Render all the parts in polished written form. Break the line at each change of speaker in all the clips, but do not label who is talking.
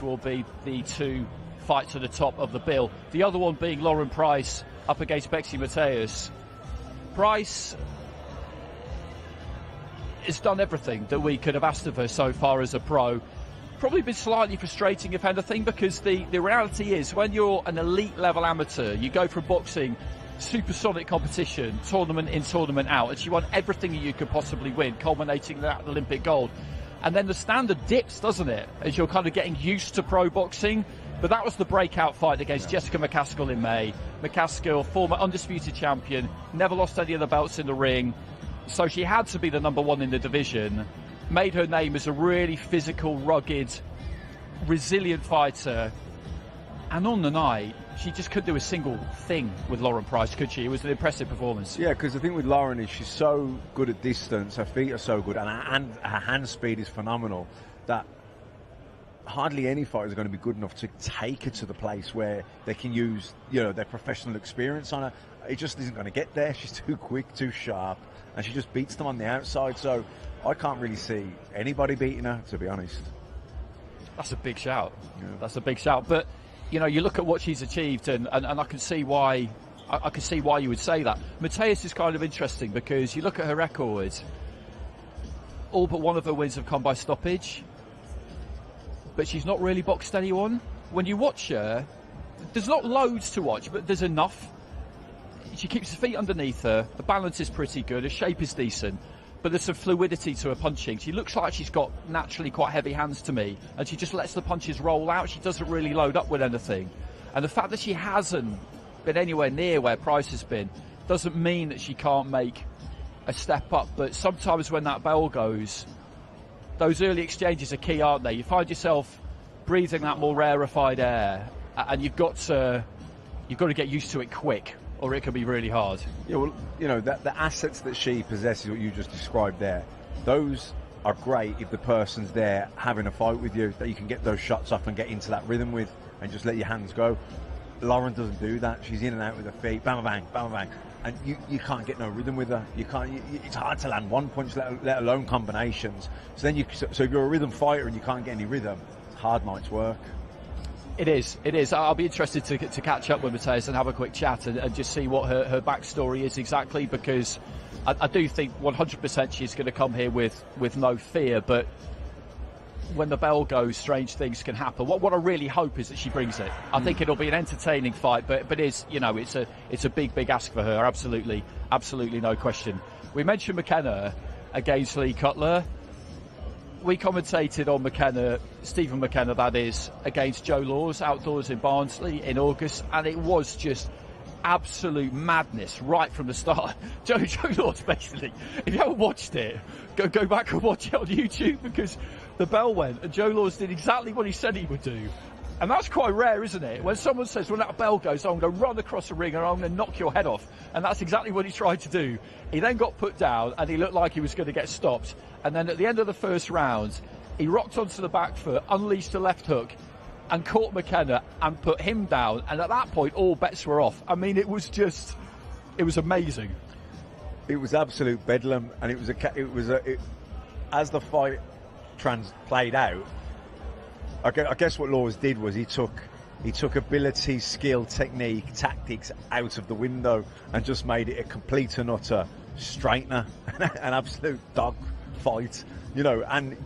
will be the two fights at the top of the bill. The other one being Lauren Price up against Bexcy Mateus. Price has done everything that we could have asked of her so far as a pro. Probably been slightly frustrating, if anything, because the reality is when you're an elite level amateur, you go from boxing, supersonic competition, tournament in, tournament out, and she won everything that you could possibly win, culminating in that Olympic gold. And then the standard dips, doesn't it, as you're kind of getting used to pro boxing. But that was the breakout fight against Jessica McCaskill in May. McCaskill, former undisputed champion, never lost any of the belts in the ring. So she had to be the number one in the division. Made her name as a really physical, rugged, resilient fighter. And on the night, she just couldn't do a single thing with Lauren Price, could she? It was an impressive performance.
Yeah, because the thing with Lauren is she's so good at distance, her feet are so good, and her hand speed is phenomenal, that hardly any fighter is going to be good enough to take her to the place where they can use, you know, their professional experience on her. It just isn't going to get there. She's too quick, too sharp, and she just beats them on the outside. So I can't really see anybody beating her, to be honest.
That's a big shout. Yeah. That's a big shout. But you know, you look at what she's achieved, and I can see why. I can see why you would say that. Mateus is kind of interesting because you look at her record. All but one of her wins have come by stoppage, but she's not really boxed anyone. When you watch her, there's not loads to watch, but there's enough. She keeps her feet underneath her. The balance is pretty good. Her shape is decent. But there's some fluidity to her punching. She looks like she's got naturally quite heavy hands to me, and she just lets the punches roll out. She doesn't really load up with anything. And the fact that she hasn't been anywhere near where Price has been doesn't mean that she can't make a step up. But sometimes when that bell goes, those early exchanges are key, aren't they? You find yourself breathing that more rarefied air, and you've got to get used to it quick, or it can be really hard.
Yeah, well, you know, the assets that she possesses, what you just described there, those are great if the person's there having a fight with you, that you can get those shots off and get into that rhythm with, and just let your hands go. Lauren doesn't do that. She's in and out with her feet, bang, bang, bang, bang, and you can't get no rhythm with her. You can't. It's hard to land one punch, let alone combinations. So then so if you're a rhythm fighter and you can't get any rhythm, hard night's work.
It is. I'll be interested to catch up with Mateus and have a quick chat and just see what her backstory is exactly, because I do think 100% she's going to come here with no fear, but when the bell goes, strange things can happen. What I really hope is that she brings it. I think it'll be an entertaining fight, but it's a big ask for her. Absolutely no question. We mentioned McKenna against Cutler. We commentated on McKenna, Stephen McKenna that is, against Joe Laws outdoors in Barnsley in August, and it was just absolute madness right from the start. Joe Laws, basically, if you haven't watched it, go back and watch it on YouTube, because the bell went and Joe Laws did exactly what he said he would do. And that's quite rare, isn't it? When someone says, when that bell goes, I'm going to run across the ring and I'm going to knock your head off. And that's exactly what he tried to do. He then got put down and he looked like he was going to get stopped. And then at the end of the first round, he rocked onto the back foot, unleashed a left hook and caught McKenna and put him down. And at that point, all bets were off. I mean, it was amazing.
It was absolute bedlam. And as the fight played out, I guess what Laws did was he took ability, skill, technique, tactics out of the window and just made it a complete and utter straightener, an absolute dog fight, you know. And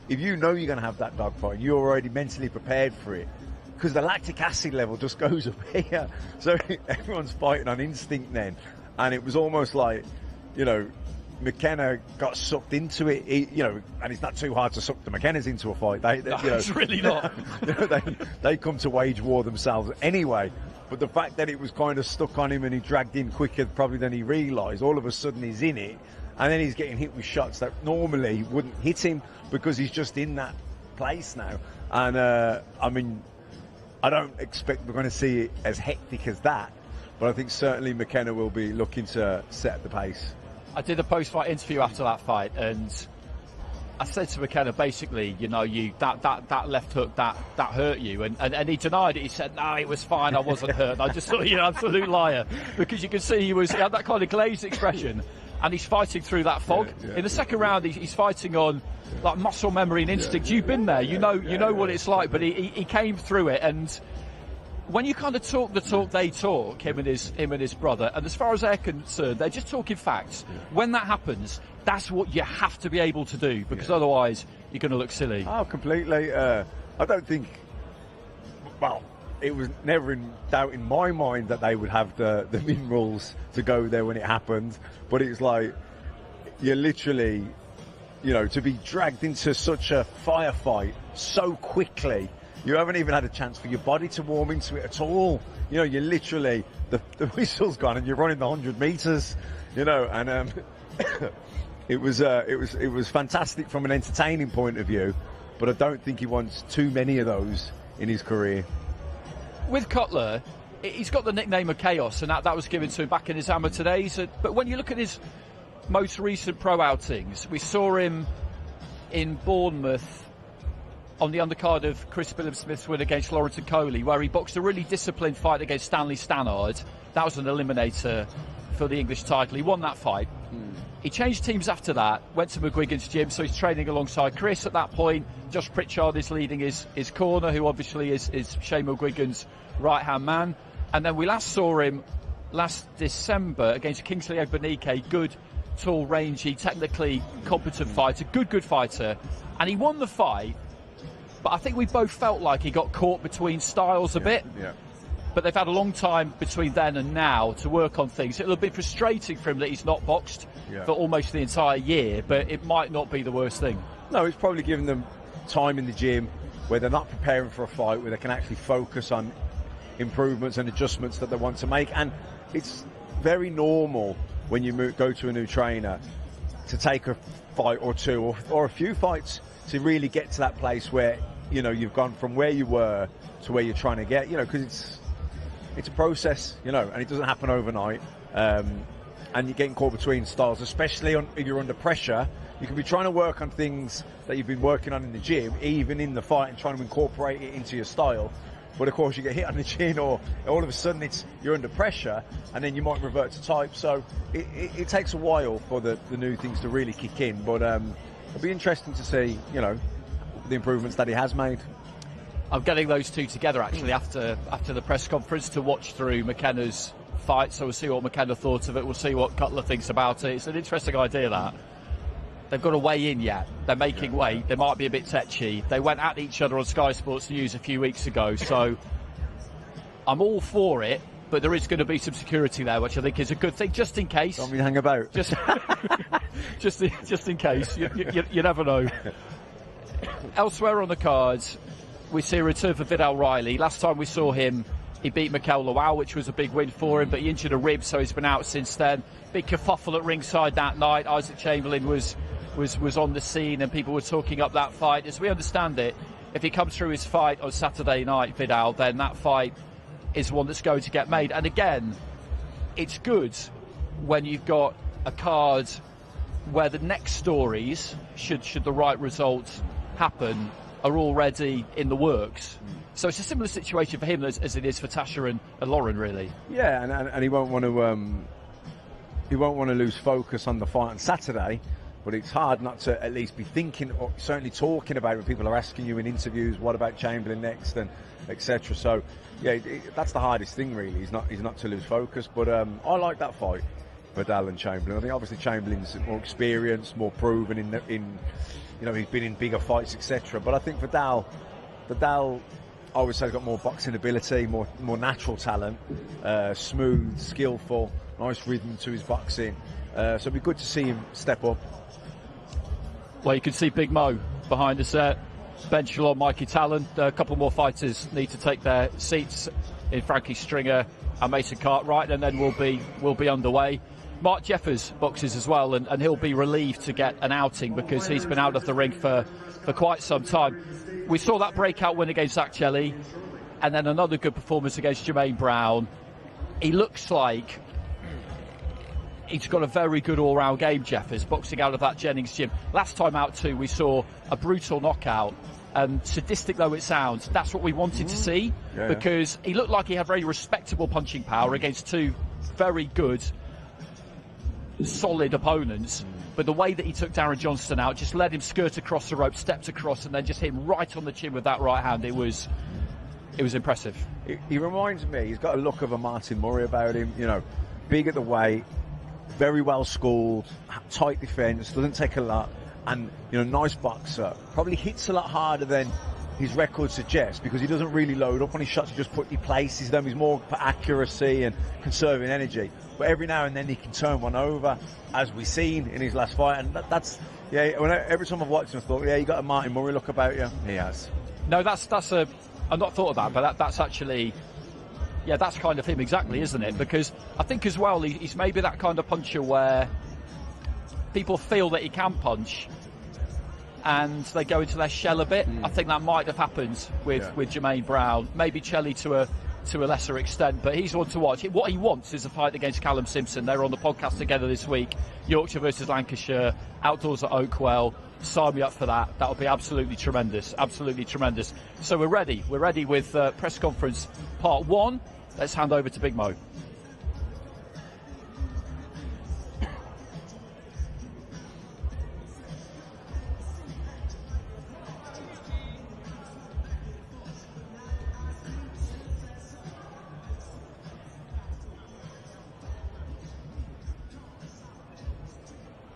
if you know you're going to have that dog fight, you're already mentally prepared for it, because the lactic acid level just goes up here. So everyone's fighting on instinct then, and it was almost like, you know, McKenna got sucked into it, and it's not too hard to suck the McKennas into a fight.
It's really not.
They come to wage war themselves anyway. But the fact that it was kind of stuck on him and he dragged in quicker probably than he realised, all of a sudden he's in it, and then he's getting hit with shots that normally wouldn't hit him because he's just in that place now. And I mean, I don't expect we're going to see it as hectic as that, but I think certainly McKenna will be looking to set the pace.
I did a post-fight interview after that fight, and I said to McKenna, basically, you know, that left hook that hurt you, and he denied it. He said, no, it was fine, I wasn't hurt. I just thought, you're an absolute liar, because you could see he had that kind of glazed expression, and he's fighting through that fog. In the second round, he's fighting on like muscle memory and instinct. You've been there, you know what it's like. But he came through it, and when you kind of talk the talk they talk, him and his brother, and as far as they're concerned, they're just talking facts. When that happens, that's what you have to be able to do, because otherwise you're going to look silly.
Oh, completely. I don't think. Well, it was never in doubt in my mind that they would have the minerals to go there when it happened. But it's like, you're literally, to be dragged into such a firefight so quickly, you haven't even had a chance for your body to warm into it at all. You're literally, the whistle's gone and you're running the 100 meters, and it was fantastic from an entertaining point of view, but I don't think he wants too many of those in his career.
With Cutler, he's got the nickname of Chaos, and that was given to him back in his amateur days. But when you look at his most recent pro outings, we saw him in Bournemouth on the undercard of Chris Billam-Smith's win against Lawrence and Coley, where he boxed a really disciplined fight against Stanley Stannard. That was an eliminator for the English title. He won that fight. He changed teams after that, went to McGuigan's gym, so he's training alongside Chris at that point. Josh Pritchard is leading his corner, who obviously is Shane McGuigan's right-hand man. And then we last saw him last December against Kingsley Obanike, good, tall, rangy, technically competent fighter, good fighter. And he won the fight, but I think we both felt like he got caught between styles a bit. Yeah. But they've had a long time between then and now to work on things. It'll be frustrating for him that he's not boxed for almost the entire year, but it might not be the worst thing.
No, it's probably giving them time in the gym where they're not preparing for a fight, where they can actually focus on improvements and adjustments that they want to make. And it's very normal when you go to a new trainer to take a fight or two or a few fights to really get to that place where, you've gone from where you were to where you're trying to get, because it's a process, and it doesn't happen overnight. And you're getting caught between styles, especially if you're under pressure. You can be trying to work on things that you've been working on in the gym, even in the fight, and trying to incorporate it into your style. But of course, you get hit on the chin, or all of a sudden you're under pressure, and then you might revert to type. So it takes a while for the new things to really kick in. But it'll be interesting to see, the improvements that he has made.
I'm getting those two together actually after the press conference to watch through McKenna's fight, so we'll see what McKenna thought of it, we'll see what Cutler thinks about it. It's an interesting idea that. They've got to weigh in yet. They're making weight. They might be a bit tetchy. They went at each other on Sky Sports News a few weeks ago, so I'm all for it, but there is going to be some security there, which I think is a good thing, just in case.
Don't mean hang about.
Just in case. You never know. Elsewhere on the cards, we see a return for Vidal Riley. Last time we saw him, he beat Mikel Lawal, which was a big win for him, but he injured a rib, so he's been out since then. Big kerfuffle at ringside that night. Isaac Chamberlain was on the scene, and people were talking up that fight. As we understand it, if he comes through his fight on Saturday night, Vidal, then that fight is one that's going to get made. And again, it's good when you've got a card where the next stories, should the right results happen, are already in the works. So it's a similar situation for him as it is for Tasha and Lauren, really.
Yeah, and he won't want to lose focus on the fight on Saturday, but it's hard not to at least be thinking or certainly talking about it when people are asking you in interviews, what about Chamberlain next, and etc. So yeah, that's the hardest thing really. He's not to lose focus, but I like that fight, Vidal and Chamberlain. I think obviously Chamberlain's more experienced, more proven in he's been in bigger fights, etc. But I think Vidal, I would say, got more boxing ability, more natural talent, smooth, skillful, nice rhythm to his boxing. So it'd be good to see him step up.
Well, you can see Big Mo behind us there. Ben Shalom, Mikey Talon. A couple more fighters need to take their seats in Frankie Stringer and Mason Cartwright, and then we'll be underway. Mark Jeffers boxes as well, and he'll be relieved to get an outing because he's been out of the ring for quite some time. We saw that breakout win against Zach Chelly, and then another good performance against Jermaine Brown. He looks like he's got a very good all-round game, Jeffers, boxing out of that Jennings gym. Last time out too, we saw a brutal knockout, and sadistic though it sounds, that's what we wanted to see, because he looked like he had very respectable punching power against two very good solid opponents. But the way that he took Darren Johnston out, just let him skirt across the rope, stepped across, and then just hit him right on the chin with that right hand. It was impressive.
He reminds me, he's got a look of a Martin Murray about him, you know, big at the weight, very well schooled, tight defence, doesn't take a lot, and, you know, nice boxer. Probably hits a lot harder than his record suggests, because he doesn't really load up on his shots, he just he places them. He's more for accuracy and conserving energy. But every now and then he can turn one over, as we've seen in his last fight. And that's every time I've watched him, I thought, yeah, you got a Martin Murray look about you. He has.
No, I've not thought of that, but that's actually, yeah, that's kind of him exactly, isn't it? Because I think as well, he's maybe that kind of puncher where people feel that he can punch, and they go into their shell a bit. I think that might have happened with Jermaine Brown, maybe Chelly to a lesser extent, but he's one to watch. What he wants is a fight against Callum Simpson. They're on the podcast together this week. Yorkshire versus Lancashire, outdoors at Oakwell. Sign me up for that. That'll be absolutely tremendous. Absolutely tremendous. So we're ready. We're ready with press conference part 1. Let's hand over to Big Mo.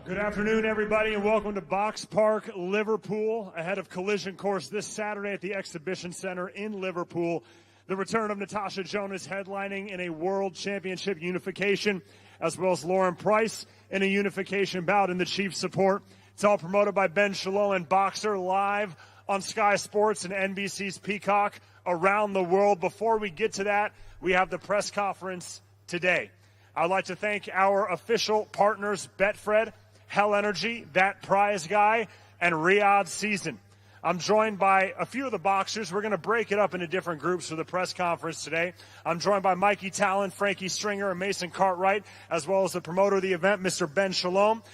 Good afternoon, everybody, and welcome to Box Park, Liverpool, ahead of Collision Course this Saturday at the Exhibition Center in Liverpool. The return of Natasha Jonas headlining in a World Championship unification, as well as Lauren Price in a unification bout in the chief support. It's all promoted by Ben Shalom and Boxer, live on Sky Sports and NBC's Peacock around the world. Before we get to that, we have the press conference today. I'd like to thank our official partners, Betfred, Hell Energy, That Prize Guy, and Riyadh Season. I'm joined by a few of the boxers. We're going to break it up into different groups for the press conference today. I'm joined by Mikey Talon, Frankie Stringer, and Mason Cartwright, as well as the promoter of the event, Mr. Ben Shalom.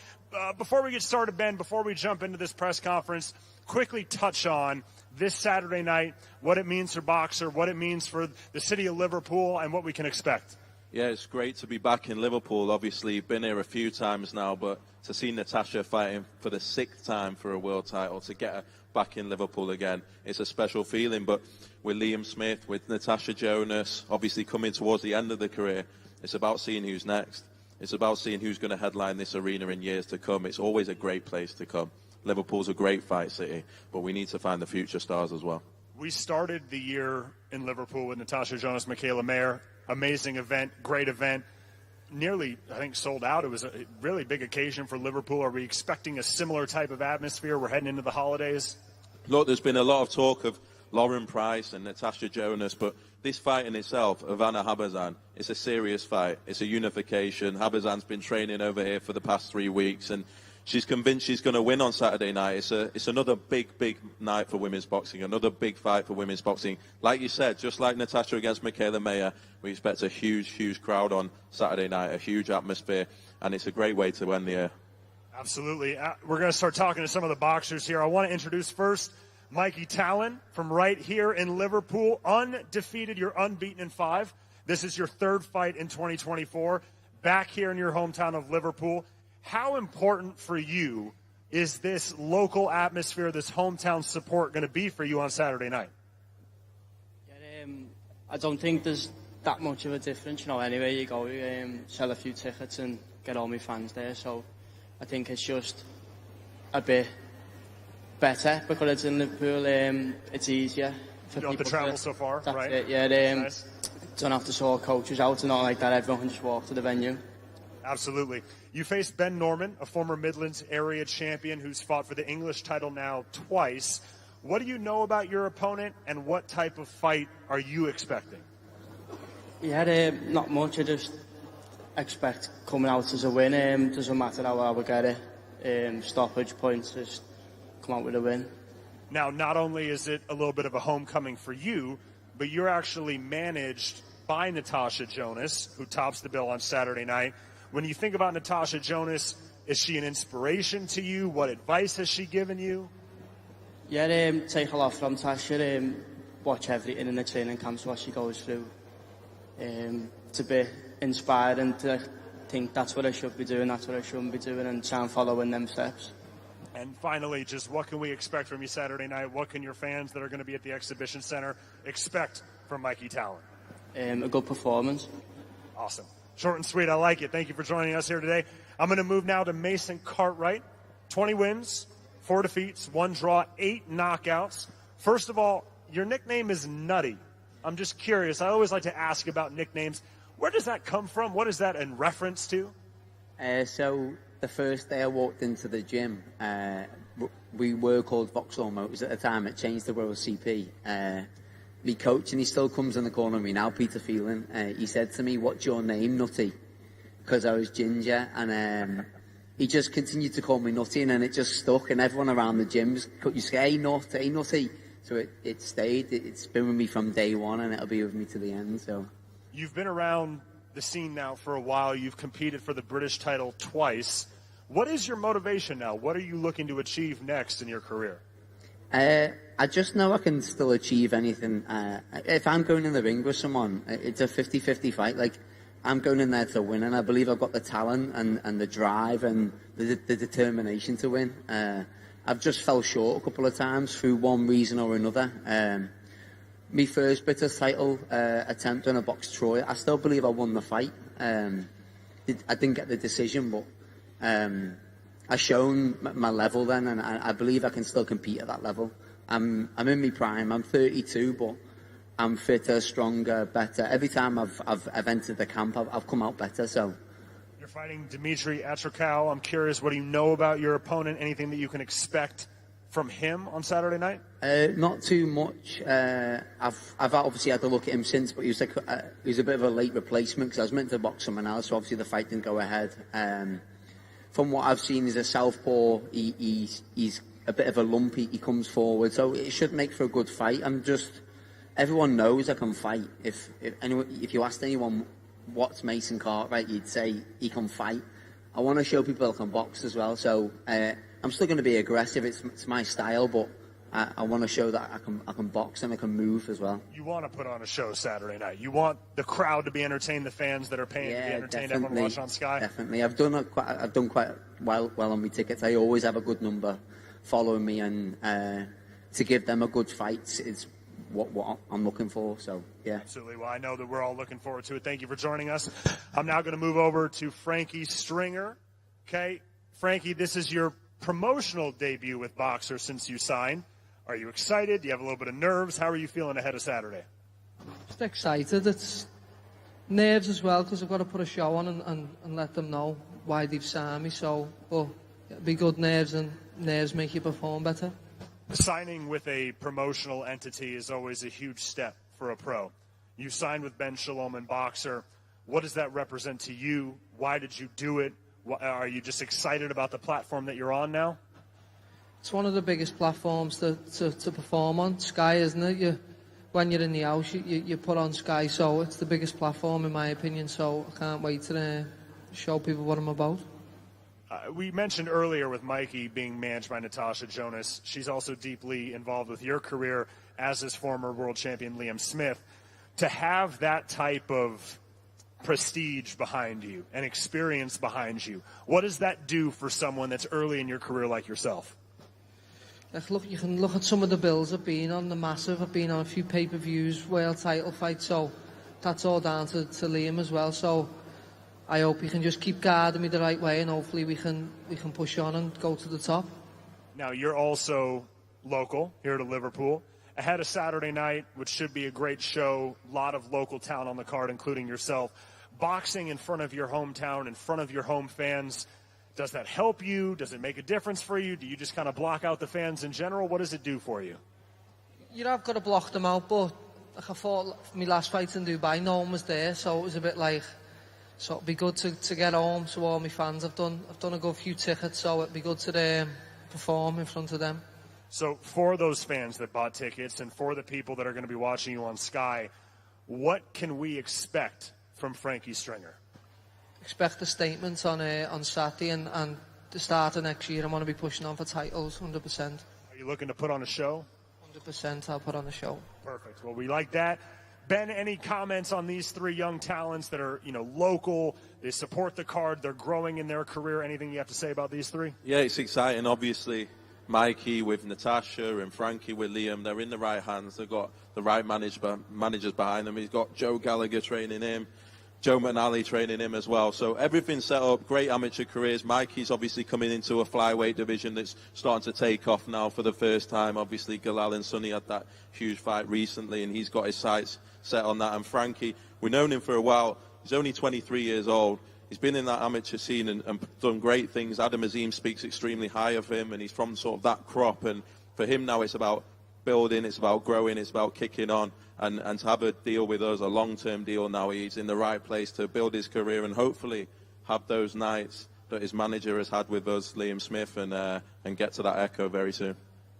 Before we get started, Ben, before we jump into this press conference, quickly touch on this Saturday night, what it means for Boxer, what it means for the city of Liverpool, and what we can expect.
Yeah, it's great to be back in Liverpool. Obviously, been here a few times now, but to see Natasha fighting for the 6th time for a world title, to get her back in Liverpool again, it's a special feeling. But with Liam Smith, with Natasha Jonas, obviously coming towards the end of the career, it's about seeing who's next. It's about seeing who's going to headline this arena in years to come. It's always a great place to come. Liverpool's a great fight city, but we need to find the future stars as well.
We started the year in Liverpool with Natasha Jonas, Michaela Mayer. Amazing event, great event. Nearly, I think, sold out. It was a really big occasion for Liverpool. Are we expecting a similar type of atmosphere? We're heading into the holidays.
Look, there's been a lot of talk of Lauren Price and Natasha Jonas, but this fight in itself, Ivana Habazin, it's a serious fight. It's a unification. Habazan's been training over here for the past 3 weeks, and she's convinced she's going to win on Saturday night. It's another big night for women's boxing, another big fight for women's boxing. Like you said, just like Natasha against Michaela Mayer, we expect a huge crowd on Saturday night, a huge atmosphere, and it's a great way to end the year.
Absolutely. We're going to start talking to some of the boxers here. I want to introduce first Mikey Talon from right here in Liverpool. Undefeated, you're unbeaten in 5. This is your 3rd fight in 2024, back here in your hometown of Liverpool. How important for you is this local atmosphere, this hometown support going to be for you on Saturday night?
Yeah, I don't think there's that much of a difference. You know, anywhere you go, you sell a few tickets and get all my fans there. So I think it's just a bit better because it's in Liverpool. It's easier for
you don't
people
have to travel so far,
that's
right?
It, yeah,
nice.
Don't have to sort coaches out and all like that. Everyone can just walk to the venue.
Absolutely. You faced Ben Norman, a former Midlands area champion who's fought for the English title now twice. What do you know about your opponent, and what type of fight are you expecting?
Yeah, not much. I just expect coming out as a win. Doesn't matter how I get it. Stoppage points, just come out with a win.
Now, not only is it a little bit of a homecoming for you, but you're actually managed by Natasha Jonas, who tops the bill on Saturday night. When you think about Natasha Jonas, is she an inspiration to you? What advice has she given you?
Yeah, take a lot from Tasha. Watch everything in the training camps, what she goes through. To be inspired and to think that's what I should be doing, that's what I shouldn't be doing, and try and follow in them steps.
And finally, just what can we expect from you Saturday night? What can your fans that are going to be at the exhibition center expect from Mikey Talon?
A good performance.
Awesome. Short and sweet. I like it. Thank you for joining us here today. I'm going to move now to Mason Cartwright. 20 wins, 4 defeats, 1 draw, 8 knockouts. First of all, your nickname is Nutty. I'm just curious. I always like to ask about nicknames. Where does that come from? What is that in reference to?
So the first day I walked into the gym, we were called Vauxhall Motors at the time. It changed to Royal CP. Me coach, and he still comes in the corner of me now, Peter Phelan. He said to me, "What's your name, Nutty?" Because I was ginger, and he just continued to call me Nutty, and then it just stuck, and everyone around the gym used to say, "Hey, Nutty, hey, Nutty." So it stayed. It's been with me from day one, and it'll be with me to the end. So
you've been around the scene now for a while. You've competed for the British title twice. What is your motivation now? What are you looking to achieve next in your career?
I just know I can still achieve anything. If I'm going in the ring with someone, it's a 50-50 fight. Like, I'm going in there to win, and I believe I've got the talent and the drive and the determination to win. I've just fell short a couple of times through one reason or another. My first British title attempt when I boxed Troy, I still believe I won the fight. I didn't get the decision, but I've shown my level then, and I believe I can still compete at that level. I'm in my prime. I'm 32, but I'm fitter, stronger, better. Every time I've entered the camp, I've come out better. So.
You're fighting Dimitri Atrokow. I'm curious, what do you know about your opponent? Anything that you can expect from him on Saturday night?
Not too much. I've obviously had to look at him since, but he was a bit of a late replacement because I was meant to box someone else, so obviously the fight didn't go ahead. From what I've seen, he's a southpaw. He's a bit of a lumpy. He comes forward, so it should make for a good fight. Everyone knows I can fight. If you asked anyone what's Mason Cartwright, you'd say he can fight. I want to show people I can box as well, so I'm still going to be aggressive. It's my style, but I want to show that I can box and I can move as well.
You want to put on a show Saturday night. You want the crowd to be entertained, the fans that are paying to be entertained, everyone watching on Sky.
Definitely. I've done quite well on my tickets. I always have a good number following me, and to give them a good fight is what I'm looking for. So yeah,
absolutely. Well, I know that we're all looking forward to it. Thank you for joining us. I'm now going to move over to Frankie Stringer. Okay, Frankie, this is your promotional debut with Boxer since you signed. Are you excited? Do you have a little bit of nerves? How are you feeling ahead of Saturday?
Just excited. It's nerves as well, because I've got to put a show on and let them know why they've signed me. So, but it'll be good nerves, and nerves make you perform better.
Signing with a promotional entity is always a huge step for a pro. You signed with Ben Shalom and Boxer. What does that represent to you? Why did you do it? Are you just excited about the platform that you're on now?
It's one of the biggest platforms to perform on. Sky, isn't it? When you're in the house, you put on Sky, so it's the biggest platform in my opinion, so I can't wait to show people what I'm about.
We mentioned earlier with Mikey being managed by Natasha Jonas. She's also deeply involved with your career, as is former world champion Liam Smith. To have that type of prestige behind you and experience behind you, what does that do for someone that's early in your career like yourself?
Look, you can look at some of the bills I've been on, the massive. I've been on a few pay-per-views, world title fights, so that's all down to Liam as well. So I hope he can just keep guarding me the right way, and hopefully we can push on and go to the top. Now, you're also local here to Liverpool. Ahead of Saturday night, which should be a great show, a lot of local talent on the card, including yourself. Boxing in front of your hometown, in front of your home fans, does that help you? Does it make a difference for you? Do you just kind of block out the fans in general? What does it do for you? You know, I've got to block them out, but like I thought, my last fight in Dubai, no one was there, so it was a bit like, so it'd be good to get home to all my fans. I've done a good few tickets, so it'd be good to perform in front of them. So for those fans that bought tickets and for the people that are going to be watching you on Sky, what can we expect from Frankie Stringer? Expect a statement on Saturday and the start of next year. I want to be pushing on for titles, 100%. Are you looking to put on a show? 100%, I'll put on a show. Perfect. Well, we like that.
Ben, any comments on these three young talents that are, local, they support the card, they're growing in their career? Anything you have to say about these three?
Yeah, it's exciting. Obviously, Mikey with Natasha and Frankie with Liam, they're in the right hands. They've got the right managers behind them. He's got Joe Gallagher training him, Joe McNally training him as well. So everything's set up, great amateur careers. Mikey's obviously coming into a flyweight division that's starting to take off now for the first time. Obviously, Galal and Sonny had that huge fight recently, and he's got his sights set on that. And Frankie, we've known him for a while. He's only 23 years old. He's been in that amateur scene and done great things. Adam Azim speaks extremely high of him, and he's from sort of that crop. And for him now, it's about building, it's about growing, it's about kicking on. And to have a deal with us, a long-term deal now, he's in the right place to build his career and hopefully have those nights that his manager has had with us, Liam Smith, and get to that echo very soon.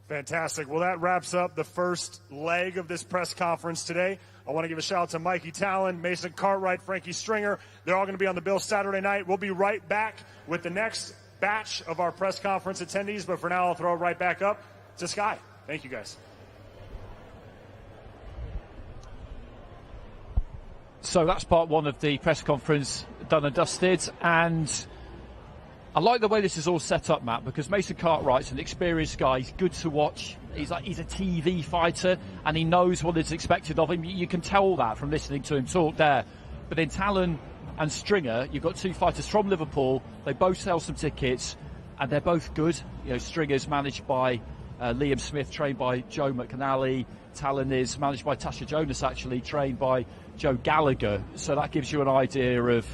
Fantastic. Well, that wraps up the first leg of this press conference today. I want to give a shout out to Mikey Talon, Mason Cartwright, Frankie Stringer. They're all going to be on the bill Saturday night. We'll be right back with the next batch of our press conference attendees, but for now, I'll throw it right back up to Sky. Thank you, guys.
So that's part one of the press conference done and dusted, and I like the way this is all set up, Matt, because Mason Cartwright's an experienced guy. He's good to watch. He's a TV fighter, and he knows what is expected of him. You can tell that from listening to him talk there. But in Talon and Stringer, you've got two fighters from Liverpool. They both sell some tickets, and they're both good. Stringer's managed by Liam Smith, trained by Joe McNally. Talon is managed by Natasha Jonas, actually, trained by Joe Gallagher. So that gives you an idea of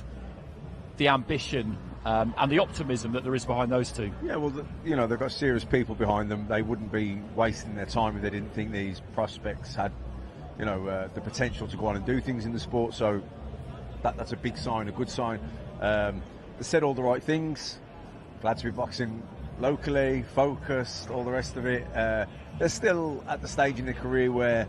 the ambition and the optimism that there is behind those two.
Yeah, well, they've got serious people behind them. They wouldn't be wasting their time if they didn't think these prospects had, the potential to go on and do things in the sport. So that's a big sign, a good sign. They said all the right things. Glad to be boxing locally, focused, all the rest of it. They're still at the stage in their career where,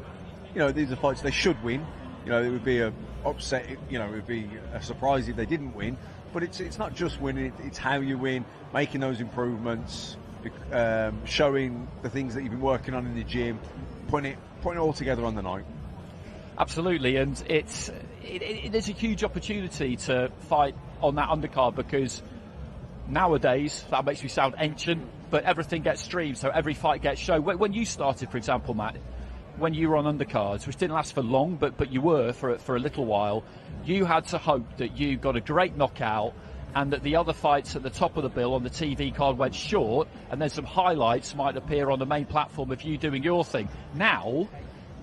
these are fights they should win. It would be a upset. It would be a surprise if they didn't win. But it's not just winning, it's how you win, making those improvements, showing the things that you've been working on in the gym, putting it all together on the night.
Absolutely, and it is a huge opportunity to fight on that undercard, because nowadays, that makes me sound ancient, but everything gets streamed, so every fight gets shown. When you started, for example, Matt, when you were on undercards, which didn't last for long, but you were for a little while, you had to hope that you got a great knockout and that the other fights at the top of the bill on the TV card went short, and then some highlights might appear on the main platform of you doing your thing. Now,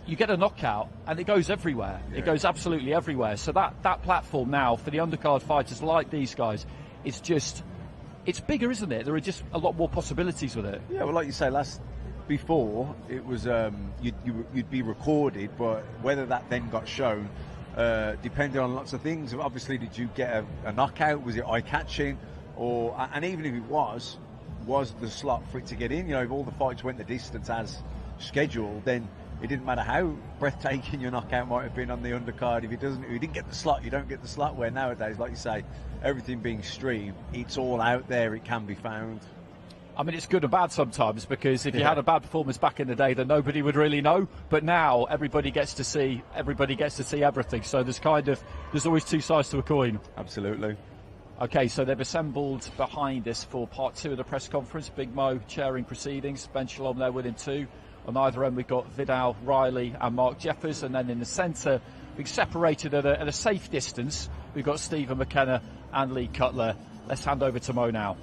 you get a knockout and it goes everywhere. Yeah. It goes absolutely everywhere. So that platform now for the undercard fighters like these guys is just, it's bigger, isn't it? There are just a lot more possibilities with it.
Yeah, well, like you say, before it was you'd be recorded, but whether that then got shown depended on lots of things. Obviously, did you get a knockout? Was it eye-catching? And even if it was the slot for it to get in? If all the fights went the distance as scheduled, then it didn't matter how breathtaking your knockout might have been on the undercard. If you didn't get the slot, you don't get the slot. Where nowadays, like you say, everything being streamed, it's all out there. It can be found.
I mean, it's good and bad sometimes, because if you had a bad performance back in the day, then nobody would really know. But now everybody gets to see everything. So there's always two sides to a coin.
Absolutely.
Okay, so they've assembled behind us for part two of the press conference. Big Mo chairing proceedings. Ben Shalom there with him too. On either end, we've got Vidal Riley and Mark Jeffers, and then in the centre, being separated at a safe distance, we've got Stephen McKenna and Lee Cutler. Let's hand over to Mo now.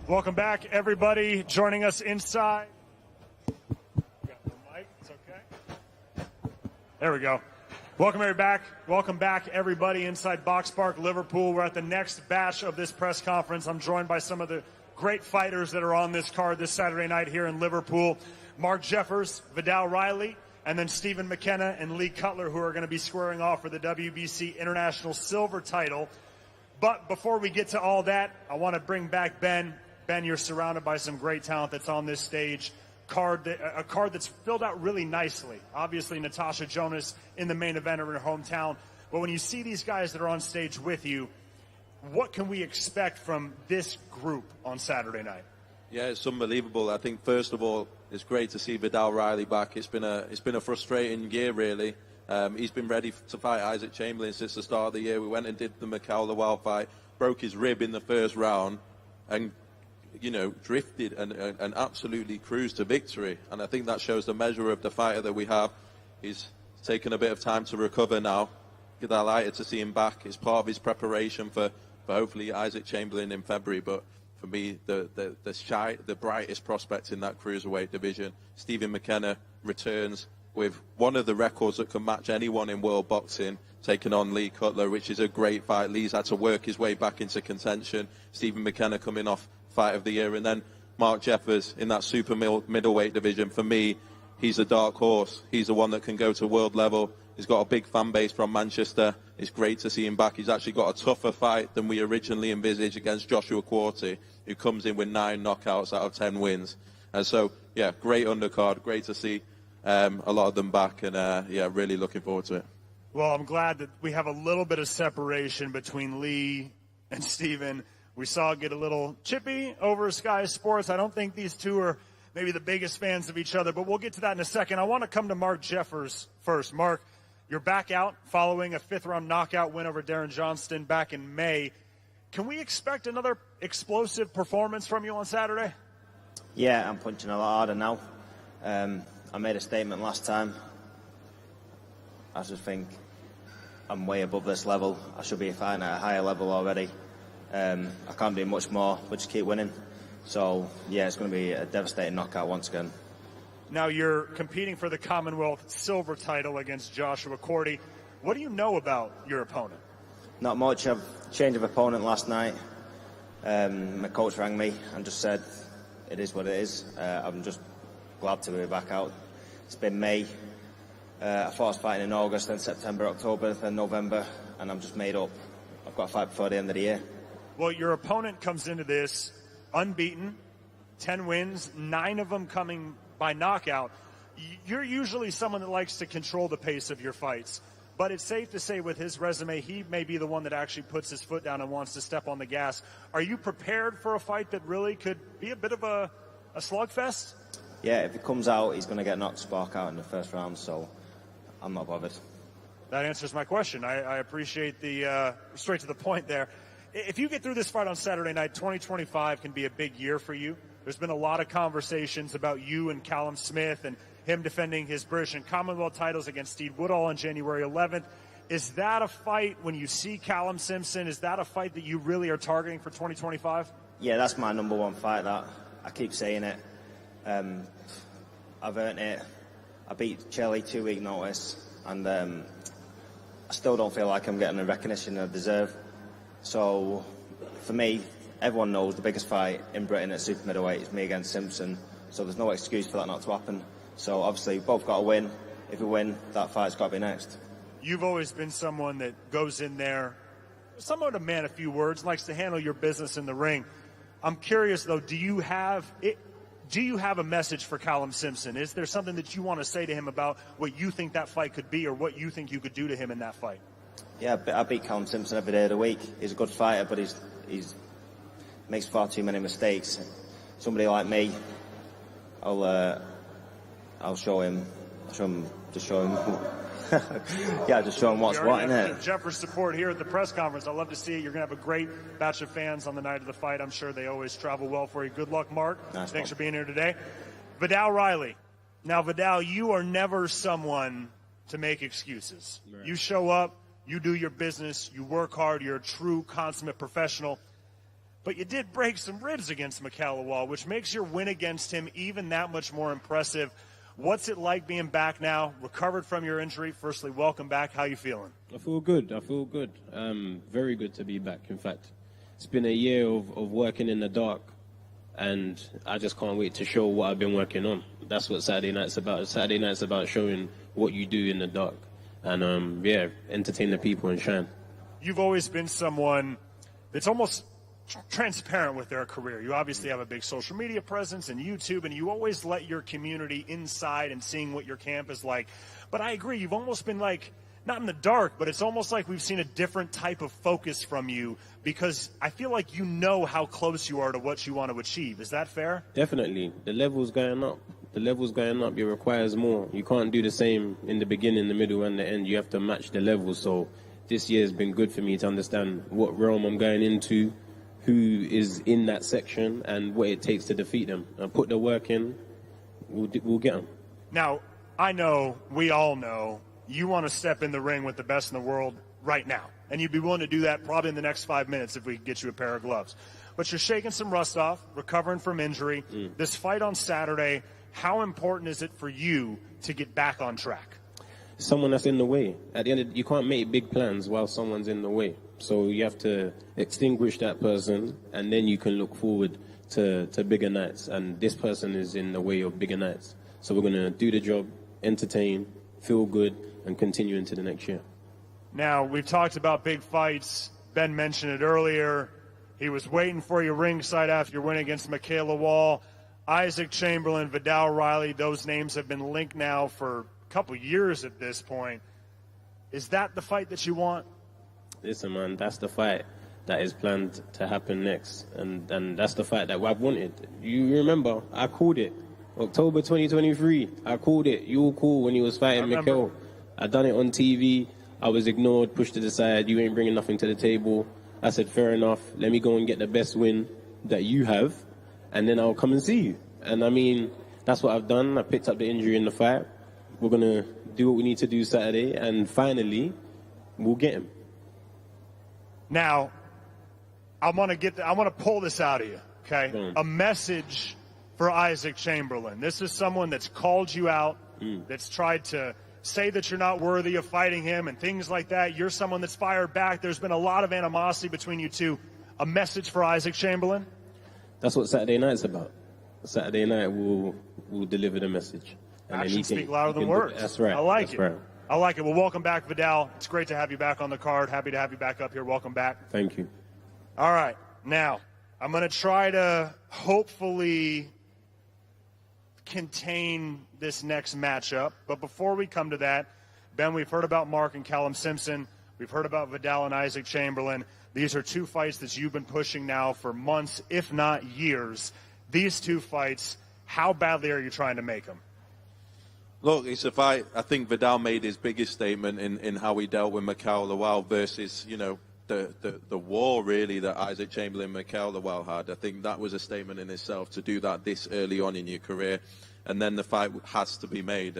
Welcome back, everybody joining us inside. Got the mic, it's okay. There we go. Welcome back, everybody inside Box Park, Liverpool. We're at the next batch of this press conference. I'm joined by some of the great fighters that are on this card this Saturday night here in Liverpool. Mark Jeffers, Vidal Riley, and then Stephen McKenna and Lee Cutler, who are going to be squaring off for the WBC International Silver title. But before we get to all that, I want to bring back Ben. Ben, you're surrounded by some great talent that's on this stage. A card that's filled out really nicely. Obviously, Natasha Jonas in the main event of her hometown. But when you see these guys that are on stage with you, what can we expect from this group on Saturday night?
Yeah, it's unbelievable. I think first of all, it's great to see Vidal Riley back. It's been a frustrating year, really. He's been ready to fight Isaac Chamberlain since the start of the year. We went and did the McKenna-Cutler fight, broke his rib in the first round, and drifted and absolutely cruised to victory. And I think that shows the measure of the fighter that we have. He's taken a bit of time to recover now. Delighted to see him back. It's part of his preparation for hopefully Isaac Chamberlain in February. But for me, the brightest prospect in that cruiserweight division, Stephen McKenna, returns with one of the records that can match anyone in world boxing, taking on Lee Cutler, which is a great fight. Lee's had to work his way back into contention. Stephen McKenna coming off fight of the year, and then Mark Jeffers in that super middleweight division. For me, he's a dark horse. He's the one that can go to world level. He's got a big fan base from Manchester. It's great to see him back. He's actually got a tougher fight than we originally envisaged against Joshua Quarty, who comes in with 9 knockouts out of 10 wins. And so, yeah, great undercard. Great to see a lot of them back, and really looking forward to it.
Well, I'm glad that we have a little bit of separation between Lee and Stephen. We saw it get a little chippy over Sky Sports. I don't think these two are maybe the biggest fans of each other, but we'll get to that in a second. I want to come to Mark Jeffers first. Mark, you're back out following a 5th-round knockout win over Darren Johnston back in May. Can we expect another explosive performance from you on Saturday?
Yeah, I'm punching a lot harder now. I made a statement last time. I just think I'm way above this level. I should be fighting at a higher level already. I can't do much more, but just keep winning. So, yeah, it's going to be a devastating knockout once again.
Now you're competing for the Commonwealth silver title against Joshua Quarty. What do you know about your opponent?
Not much. I've changed of opponent last night. My coach rang me and just said, it is what it is. I'm just glad to be back out. It's been May. I thought I was fighting in August, then September, October, then November, and I'm just made up. I've got a fight before the end of the year.
Well, your opponent comes into this unbeaten, 10 wins, 9 of them coming by knockout. You're usually someone that likes to control the pace of your fights, but it's safe to say with his resume, he may be the one that actually puts his foot down and wants to step on the gas. Are you prepared for a fight that really could be a bit of a slugfest?
Yeah, if he comes out, he's going to get knocked spark out in the first round, so I'm not bothered.
That answers my question. I appreciate the straight to the point there. If you get through this fight on Saturday night, 2025 can be a big year for you. There's been a lot of conversations about you and Callum Smith and him defending his British and Commonwealth titles against Steve Woodall on January 11th. Is that a fight, when you see Callum Simpson, is that a fight that you really are targeting for 2025?
Yeah, that's my number one fight, that. I keep saying it. I've earned it. I beat Chelly 2-week notice, and I still don't feel like I'm getting the recognition I deserve. So, for me, everyone knows the biggest fight in Britain at super middleweight is me against Simpson. So there's no excuse for that not to happen. So obviously, we've both got to win. If we win, that fight's got to be next.
You've always been someone that goes in there, somewhat a man of few words, likes to handle your business in the ring. I'm curious, though, do you have a message for Callum Simpson? Is there something that you want to say to him about what you think that fight could be or what you think you could do to him in that fight?
Yeah, I beat Callum Simpson every day of the week. He's a good fighter, but he's makes far too many mistakes. Somebody like me, I'll show him. Just show him. Yeah, just show him what's what, innit?
Jeffers support here at the press conference. I'd love to see it. You're going to have a great batch of fans on the night of the fight. I'm sure they always travel well for you. Good luck, Mark.
Nice.
Thanks for being here today. Vidal Riley. Now, Vidal, you are never someone to make excuses. Right. You show up, you do your business, you work hard, you're a true, consummate professional. But you did break some ribs against McKenna, which makes your win against him even that much more impressive. What's it like being back now, recovered from your injury? Firstly, welcome back. How you feeling?
I feel good. Very good to be back, in fact. It's been a year of working in the dark, and I just can't wait to show what I've been working on. That's what Saturday night's about. Saturday night's about showing what you do in the dark and, entertain the people and shine.
You've always been someone that's almost transparent with their career. You obviously have a big social media presence and YouTube, and you always let your community inside and seeing what your camp is like. But I agree, you've almost been like not in the dark, but it's almost like we've seen a different type of focus from you, because I feel like you know how close you are to what you want to achieve. Is that fair?
Definitely. The level's going up. The level's going up. It requires more. You can't do the same in the beginning, the middle, and the end. You have to match the level. So this year has been good for me to understand what realm I'm going into, who is in that section, and what it takes to defeat them. And put the work in, we'll get them.
Now, I know, we all know, you want to step in the ring with the best in the world right now. And you'd be willing to do that probably in the next 5 minutes if we could get you a pair of gloves. But you're shaking some rust off, recovering from injury. This fight on Saturday, how important is it for you to get back on track?
Someone that's in the way. At the end, you can't make big plans while someone's in the way. So you have to extinguish that person, and then you can look forward to bigger nights. And this person is in the way of bigger nights. So we're going to do the job, entertain, feel good, and continue into the next year.
Now, we've talked about big fights. Ben mentioned it earlier. He was waiting for you ringside after your win against Michaela Wall. Isaac Chamberlain, Vidal Riley, those names have been linked now for a couple years at this point. Is that the fight that you want?
Listen, man, that's the fight that is planned to happen next. And that's the fight that I've wanted. You remember, I called it. October 2023, I called it. You were cool when he was fighting Mikel. I done it on TV. I was ignored, pushed to the side. You ain't bringing nothing to the table. I said, fair enough. Let me go and get the best win that you have, and then I'll come and see you. And, I mean, that's what I've done. I picked up the injury in the fight. We're going to do what we need to do Saturday, and finally, we'll get him.
Now, I want to pull this out of you, okay? A message for Isaac Chamberlain. This is someone that's called you out, that's tried to say that you're not worthy of fighting him and things like that. You're someone that's fired back. There's been a lot of animosity between you two. A message for Isaac Chamberlain?
That's what Saturday night's about. Saturday night we'll deliver the message. And
actions speak louder than words.
That's right.
I like it.
Right.
I like it. Well, welcome back, Vidal. It's great to have you back on the card. Happy to have you back up here. Welcome back.
Thank you.
All right. Now, I'm going to try to hopefully contain this next matchup. But before we come to that, Ben, we've heard about Mark and Callum Simpson. We've heard about Vidal and Isaac Chamberlain. These are two fights that you've been pushing now for months, if not years. These two fights, how badly are you trying to make them?
Look, it's a fight. I think Vidal made his biggest statement in how he dealt with Michael Lawal versus, you know, the war, really, that Isaac Chamberlain and Michael Lawal had. I think that was a statement in itself to do that this early on in your career. And then the fight has to be made.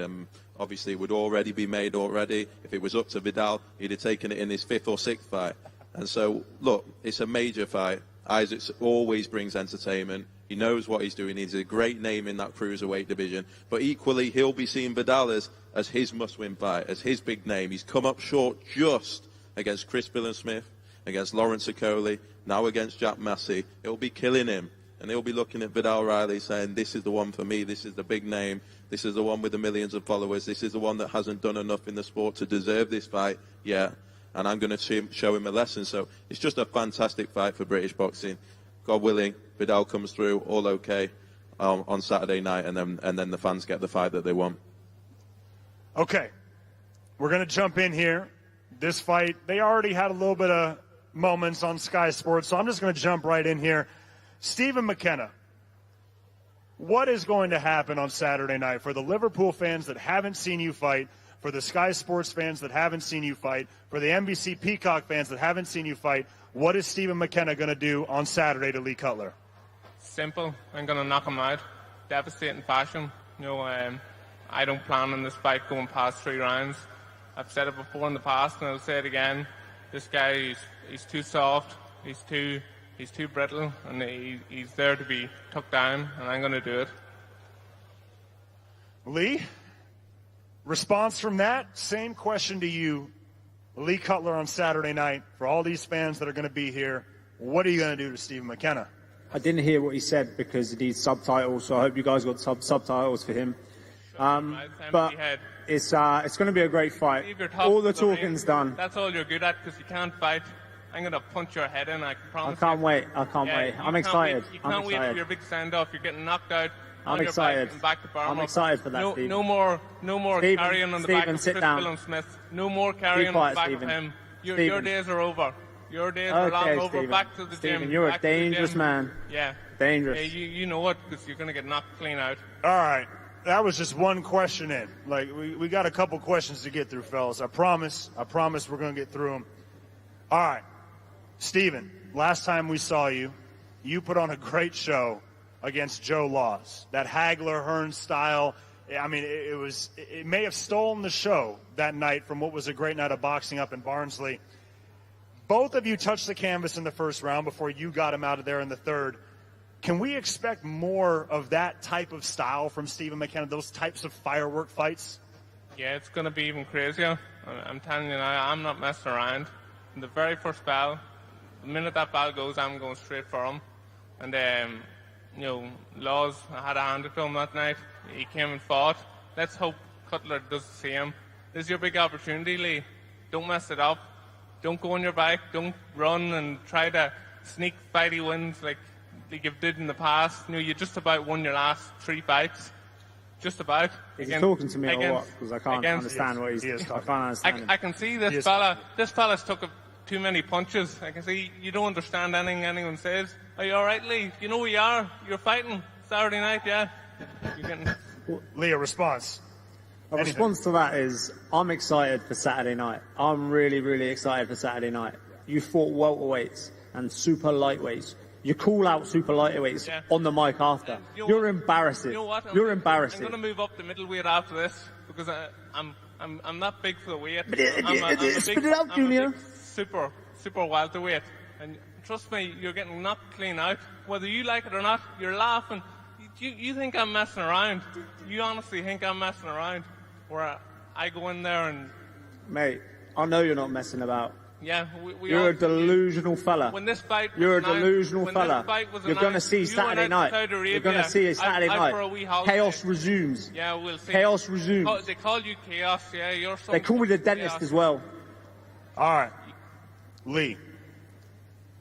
Obviously, it would already be made already. If it was up to Vidal, he'd have taken it in his 5th or 6th fight. And so, look, it's a major fight. Isaac always brings entertainment. He knows what he's doing. He's a great name in that cruiserweight division. But equally, he'll be seeing Vidal as his must-win fight, as his big name. He's come up short just against Chris Billen-Smith, against Lawrence Okoli, now against Jack Massey. It'll be killing him. And he'll be looking at Vidal Riley saying, this is the one for me. This is the big name. This is the one with the millions of followers. This is the one that hasn't done enough in the sport to deserve this fight yet. And I'm going to show him a lesson. So it's just a fantastic fight for British boxing. God willing, Vidal comes through all okay on Saturday night, and then the fans get the fight that they want. Okay,
we're going to jump in here. This fight, they already had a little bit of moments on Sky Sports, so I'm just going to jump right in here. Stephen McKenna, what is going to happen on Saturday night for the Liverpool fans that haven't seen you fight, for the Sky Sports fans that haven't seen you fight, for the NBC Peacock fans that haven't seen you fight? What is Stephen McKenna going to do on Saturday to Lee Cutler?
Simple. I'm going to knock him out. Devastating fashion. You know, I don't plan on this fight going past 3 rounds. I've said it before in the past, and I'll say it again. This guy, he's too soft. He's too brittle, and he's there to be took down, and I'm going to do it.
Lee, response from that, same question to you. Lee Cutler on Saturday night, for all these fans that are going to be here, what are you going to do to Stephen McKenna?
I didn't hear what he said because it needs subtitles, so I hope you guys got subtitles for him. But it's going to be a great fight. All the talking's done.
That's all you're good at because you can't fight. I'm going to punch your head in, I can promise
I can't wait. I'm excited.
You can't wait for your big send-off. You're getting knocked out.
I'm excited.
Back to
I'm excited for that, Stephen.
No more carrying on the back of Chris Smith. No more carrying on the back of him. Your days are over. Your days are long over.
Stephen.
Back to the
Stephen,
gym.
you're
back
a dangerous man.
Yeah.
Dangerous.
Yeah, you know it, because you're going to get knocked clean out.
All right. That was just one question in. Like, we got a couple questions to get through, fellas. I promise we're going to get through them. All right. Stephen, last time we saw you, you put on a great show against Joe Laws. That Hagler-Hearns style, I mean, it may have stolen the show that night from what was a great night of boxing up in Barnsley. Both of you touched the canvas in the first round before you got him out of there in the third. Can we expect more of that type of style from Stephen McKenna, those types of firework fights?
Yeah, it's going to be even crazier. I'm telling you now, I'm not messing around. In the very first bell, the minute that bell goes, I'm going straight for him. And, you know, Laws, I had a hand to him that night. He came and fought. Let's hope Cutler does the same. This is your big opportunity, Lee. Don't mess it up. Don't go on your back. Don't run and try to sneak fighty wins like you've did in the past. You know, you just about won your last 3 fights. Just about.
Is he talking to me or what? Because I can't understand what he's talking. I can't understand him.
I can see this fella. This fella's took too many punches. I can see you don't understand anything anyone says. Are you all right, Lee? You know who you are. You're fighting Saturday night, yeah. You're getting...
Lee, a response.
A response to that is, I'm excited for Saturday night. I'm really, really excited for Saturday night. You fought welterweights and super lightweights. You call out super lightweights on the mic after. You're embarrassing.
You know what?
You're embarrassing.
I'm going to move up the middleweight after this because I'm not big for the weight.
Spit it out, Junior.
Super welterweight. And trust me, you're getting knocked clean out. Whether you like it or not, you're laughing. You think I'm messing around? You honestly think I'm messing around? Where I go in there and...
Mate, I know you're not messing about.
Yeah,
you're a delusional fella.
When this fight
you're a delusional fella. You're going to see Saturday night. You're going to see Saturday night. Chaos resumes.
Yeah, we'll see.
Chaos resumes.
They call you Chaos. Yeah, you're so.
They call me the dentist as well.
All right, Lee.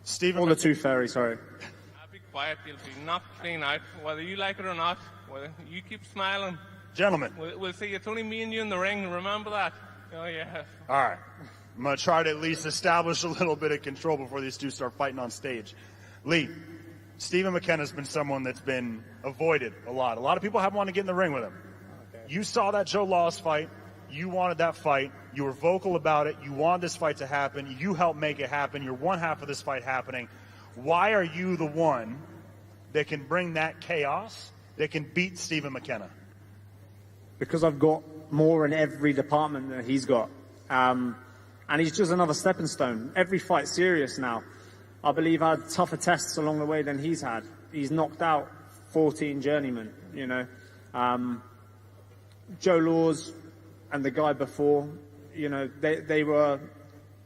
Stephen.
Or the Tooth Fairy. Sorry.
Be quiet. You'll be knocked clean out, whether you like it or not. Whether you keep smiling.
Gentlemen.
We'll see. It's only me and you in the ring. Remember that. Oh yeah.
All right. I'm going to try to at least establish a little bit of control before these two start fighting on stage. Lee, Stephen McKenna's been someone that's been avoided a lot. A lot of people haven't wanted to get in the ring with him. Okay. You saw that Joe Laws fight. You wanted that fight. You were vocal about it. You wanted this fight to happen. You helped make it happen. You're one half of this fight happening. Why are you the one that can bring that chaos, that can beat Stephen McKenna?
Because I've got more in every department that he's got. And he's just another stepping stone. Every fight's serious now. I believe I had tougher tests along the way than he's had. He's knocked out 14 journeymen, you know. Joe Laws and the guy before, you know, they were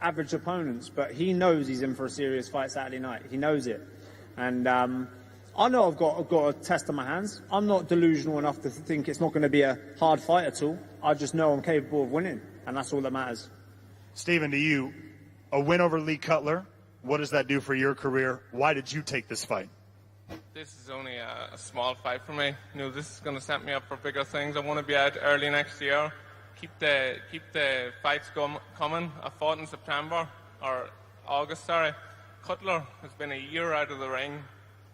average opponents, but he knows he's in for a serious fight Saturday night. He knows it. And I know I've got a test on my hands. I'm not delusional enough to think it's not going to be a hard fight at all. I just know I'm capable of winning, and that's all that matters.
Stephen, to you, a win over Lee Cutler, what does that do for your career? Why did you take this fight?
This is only a small fight for me. You know, this is going to set me up for bigger things. I want to be out early next year. Keep the fights coming. I fought in September, or August, sorry. Cutler has been a year out of the ring,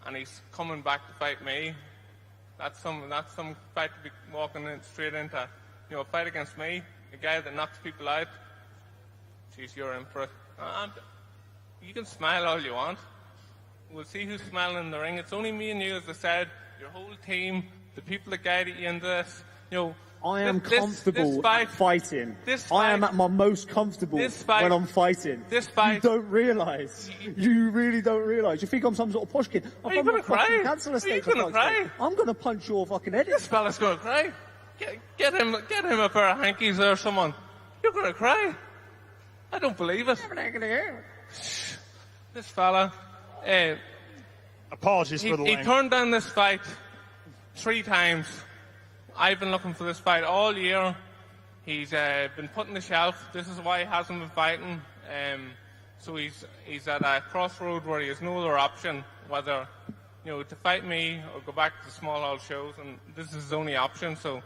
and he's coming back to fight me. That's some fight to be walking straight into. You know, a fight against me, a guy that knocks people out. Jeez, you're in for it. You can smile all you want. We'll see who's smiling in the ring. It's only me and you, as I said. Your whole team, the people that guided you into this. You know,
I am comfortable fighting. I am at my most comfortable when I'm fighting.
This fight.
You don't realise. You really don't realise. You think I'm some sort of posh kid.
Are you going to cry? Are you going to cry?
I'm going to punch your fucking head in.
This fella's going to cry. Get him a pair of hankies there, someone. You're going to cry. I don't believe it. This fella.
Apologies for the language.
He turned down this fight 3 times. I've been looking for this fight all year. He's been put on the shelf. This is why he hasn't been fighting. So he's at a crossroad where he has no other option, whether you know, to fight me or go back to the small hall shows, and this is his only option. So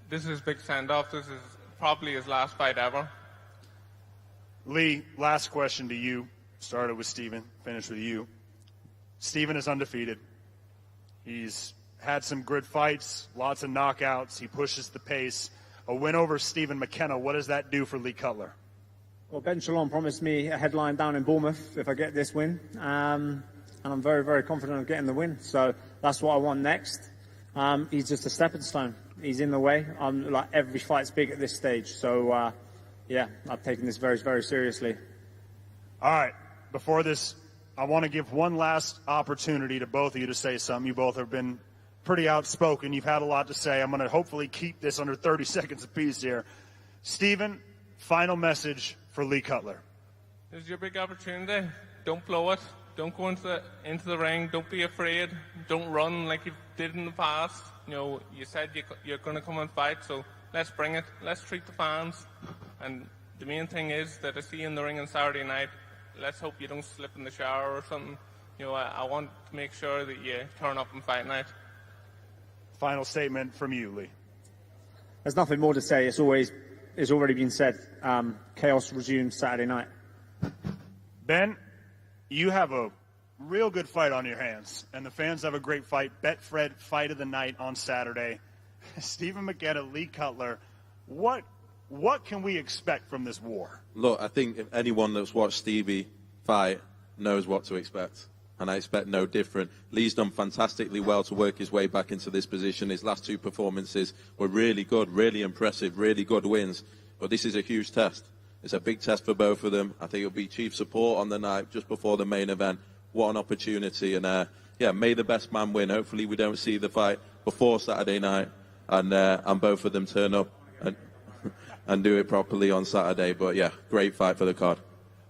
this is his big send-off. This is probably his last fight ever.
Lee, last question to you. Started with Steven, finished with you. Steven is undefeated. He's had some good fights, lots of knockouts. He pushes the pace. A win over Stephen McKenna, what does that do for Lee Cutler?
Well, Ben Shalom promised me a headline down in Bournemouth if I get this win. And I'm very, very confident of getting the win. So that's what I want next. He's just a stepping stone. He's in the way. Like every fight's big at this stage. So, yeah, I've taken this very, very seriously.
All right. Before this, I want to give one last opportunity to both of you to say something. You both have been pretty outspoken. You've had a lot to say. I'm going to hopefully keep this under 30 seconds apiece here. Steven, final message for Lee Cutler.
This is your big opportunity. Don't blow it. Don't go into the ring. Don't be afraid. Don't run like you did in the past. You know, you said you're going to come and fight, so let's bring it. Let's treat the fans. And the main thing is that I see you in the ring on Saturday night. Let's hope you don't slip in the shower or something. You know, I want to make sure that you turn up and fight night.
Final statement from you, Lee.
There's nothing more to say. It's already been said. Chaos resumes Saturday night.
Ben, you have a real good fight on your hands, and the fans have a great fight. Betfred fight of the night on Saturday. Stephen McKenna, Lee Cutler, what can we expect from this war?
Look, I think if anyone that's watched Stevie fight knows what to expect, and I expect no different. Lee's done fantastically well to work his way back into this position. His last two performances were really good, really impressive, really good wins, but this is a huge test. It's a big test for both of them. I think it'll be chief support on the night just before the main event. What an opportunity, and yeah, may the best man win. Hopefully we don't see the fight before Saturday night, and both of them turn up and do it properly on Saturday. But yeah, great fight for the card.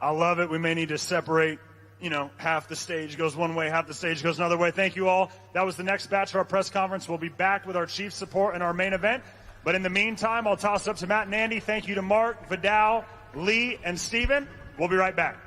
I love it. We may need to separate, you know, half the stage goes one way, half the stage goes another way. Thank you all. That was the next batch of our press conference. We'll be back with our chief support and our main event. But in the meantime, I'll toss up to Matt and Andy. Thank you to Mark, Vidal, Lee, and Steven. We'll be right back.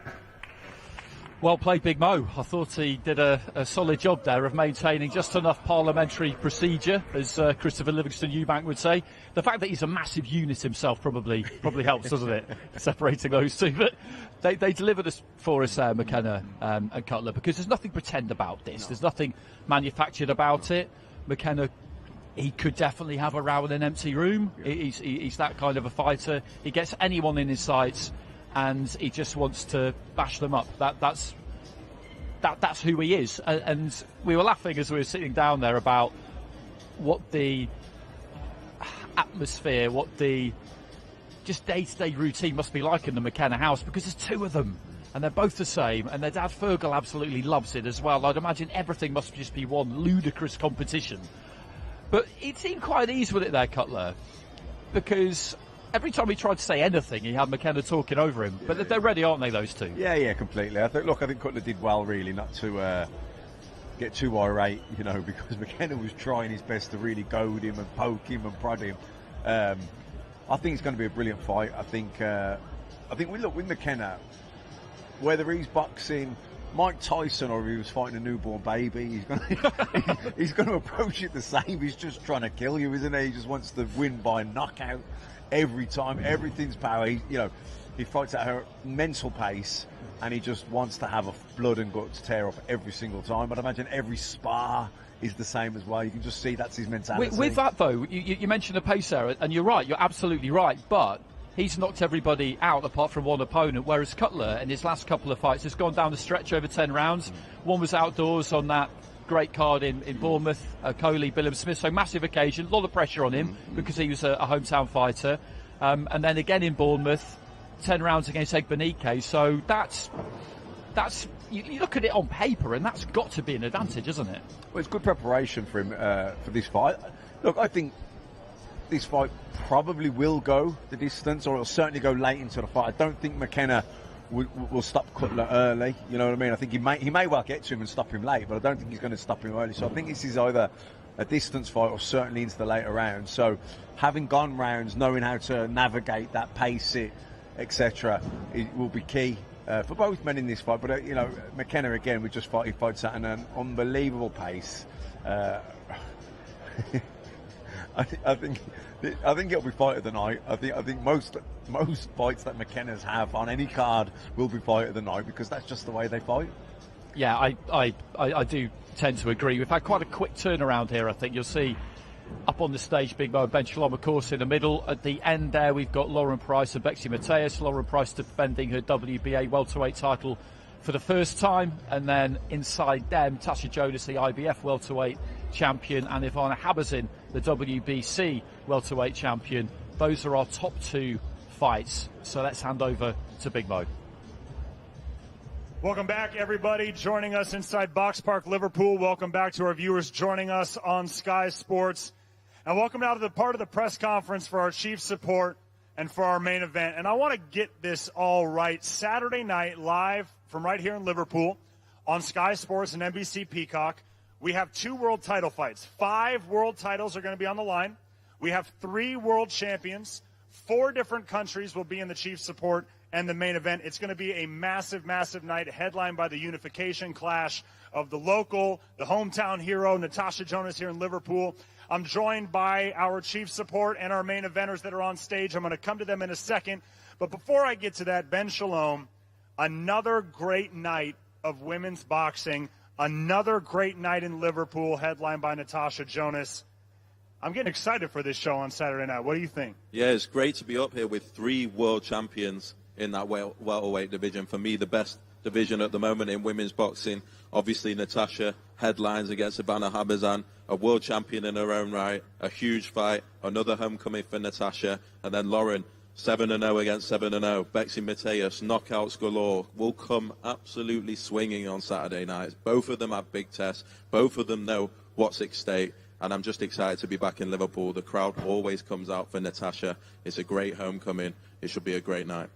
Well played, Big Mo. I thought he did a solid job there of maintaining just enough parliamentary procedure, as Christopher Livingston Eubank would say. The fact that he's a massive unit himself probably helps, doesn't it? Separating those two. But they delivered us for us, McKenna and Cutler, because there's nothing pretend about this. No. There's nothing manufactured about it. McKenna, he could definitely have a row in an empty room. Yeah. He's that kind of a fighter. He gets anyone in his sights, and he just wants to bash them up. That's who he is. And we were laughing as we were sitting down there about what the atmosphere, what the just day-to-day routine must be like in the McKenna house, because there's two of them and they're both the same, and their dad Fergal absolutely loves it as well. I'd imagine everything must just be one ludicrous competition. But it seemed quite easy with it there, Cutler, because every time he tried to say anything, he had McKenna talking over him. Yeah. But they're ready, aren't they, those two?
Yeah, completely. I think Cutler did well, really, not to get too irate, you know, because McKenna was trying his best to really goad him and poke him and prod him. I think it's going to be a brilliant fight. I think we look with McKenna, whether he's boxing Mike Tyson or he was fighting a newborn baby, he's going to approach it the same. He's just trying to kill you, isn't he? He just wants to win by knockout every time. Everything's power. He fights at her mental pace, and he just wants to have a blood and guts tear off every single time. But I imagine every spar is the same as well. You can just see that's his mentality.
With that, though, you mentioned the pace there, and you're right. You're absolutely right. But he's knocked everybody out apart from one opponent, whereas Cutler in his last couple of fights has gone down the stretch over 10 rounds. One was outdoors on that great card in Bournemouth, Coley, Billam Smith, so massive occasion, a lot of pressure on him because he was a hometown fighter. And then again in Bournemouth, 10 rounds against Egbenike, so that's you look at it on paper and that's got to be an advantage, isn't it?
Well, it's good preparation for him for this fight. Look, I think this fight probably will go the distance, or it'll certainly go late into the fight. I don't think McKenna will stop Cutler early. You know what I mean? I think he may well get to him and stop him late, but I don't think he's going to stop him early. So I think this is either a distance fight or certainly into the later rounds. So having gone rounds, knowing how to navigate that, pace it, etc., it will be key. for both men in this fight. But you know, McKenna again would just fight. He fights at an unbelievable pace. I think it'll be fight of the night. I think most fights that McKenna's have on any card will be fight of the night, because that's just the way they fight.
Yeah, I do tend to agree. We've had quite a quick turnaround here. I think you'll see up on the stage Big Mo and Ben Shalom, of course, in the middle. At the end there, we've got Lauren Price and Bexy Mateus. Lauren Price defending her WBA welterweight title for the first time, and then inside them, Natasha Jonas, the IBF welterweight champion, and Ivana Habazin, the WBC welterweight champion. Those are our top two fights. So let's hand over to Big Mo.
Welcome back, everybody joining us inside Box Park, Liverpool. Welcome back to our viewers joining us on Sky Sports. And welcome now to the part of the press conference for our chief support and for our main event. And I want to get this all right. Saturday night, live from right here in Liverpool on Sky Sports and NBC Peacock, we have 2 world title fights. 5 world titles are going to be on the line. We have 3 world champions. 4 different countries will be in the chief support and the main event. It's going to be a massive, massive night, headlined by the unification clash of the local, the hometown hero, Natasha Jonas here in Liverpool. I'm joined by our chief support and our main eventers that are on stage. I'm going to come to them in a second. But before I get to that, Ben Shalom, another great night of women's boxing, another great night in Liverpool, headlined by Natasha Jonas. I'm getting excited for this show on Saturday night. What do you think?
Yeah, it's great to be up here with 3 world champions in that welterweight division. For me, the best division at the moment in women's boxing. Obviously, Natasha headlines against Ivana Habazin, a world champion in her own right, a huge fight, another homecoming for Natasha, and then Lauren, 7-0 against 7-0. Bexy Mateus, knockouts galore, will come absolutely swinging on Saturday nights. Both of them have big tests. Both of them know what's at stake. And I'm just excited to be back in Liverpool. The crowd always comes out for Natasha. It's a great homecoming. It should be a great night.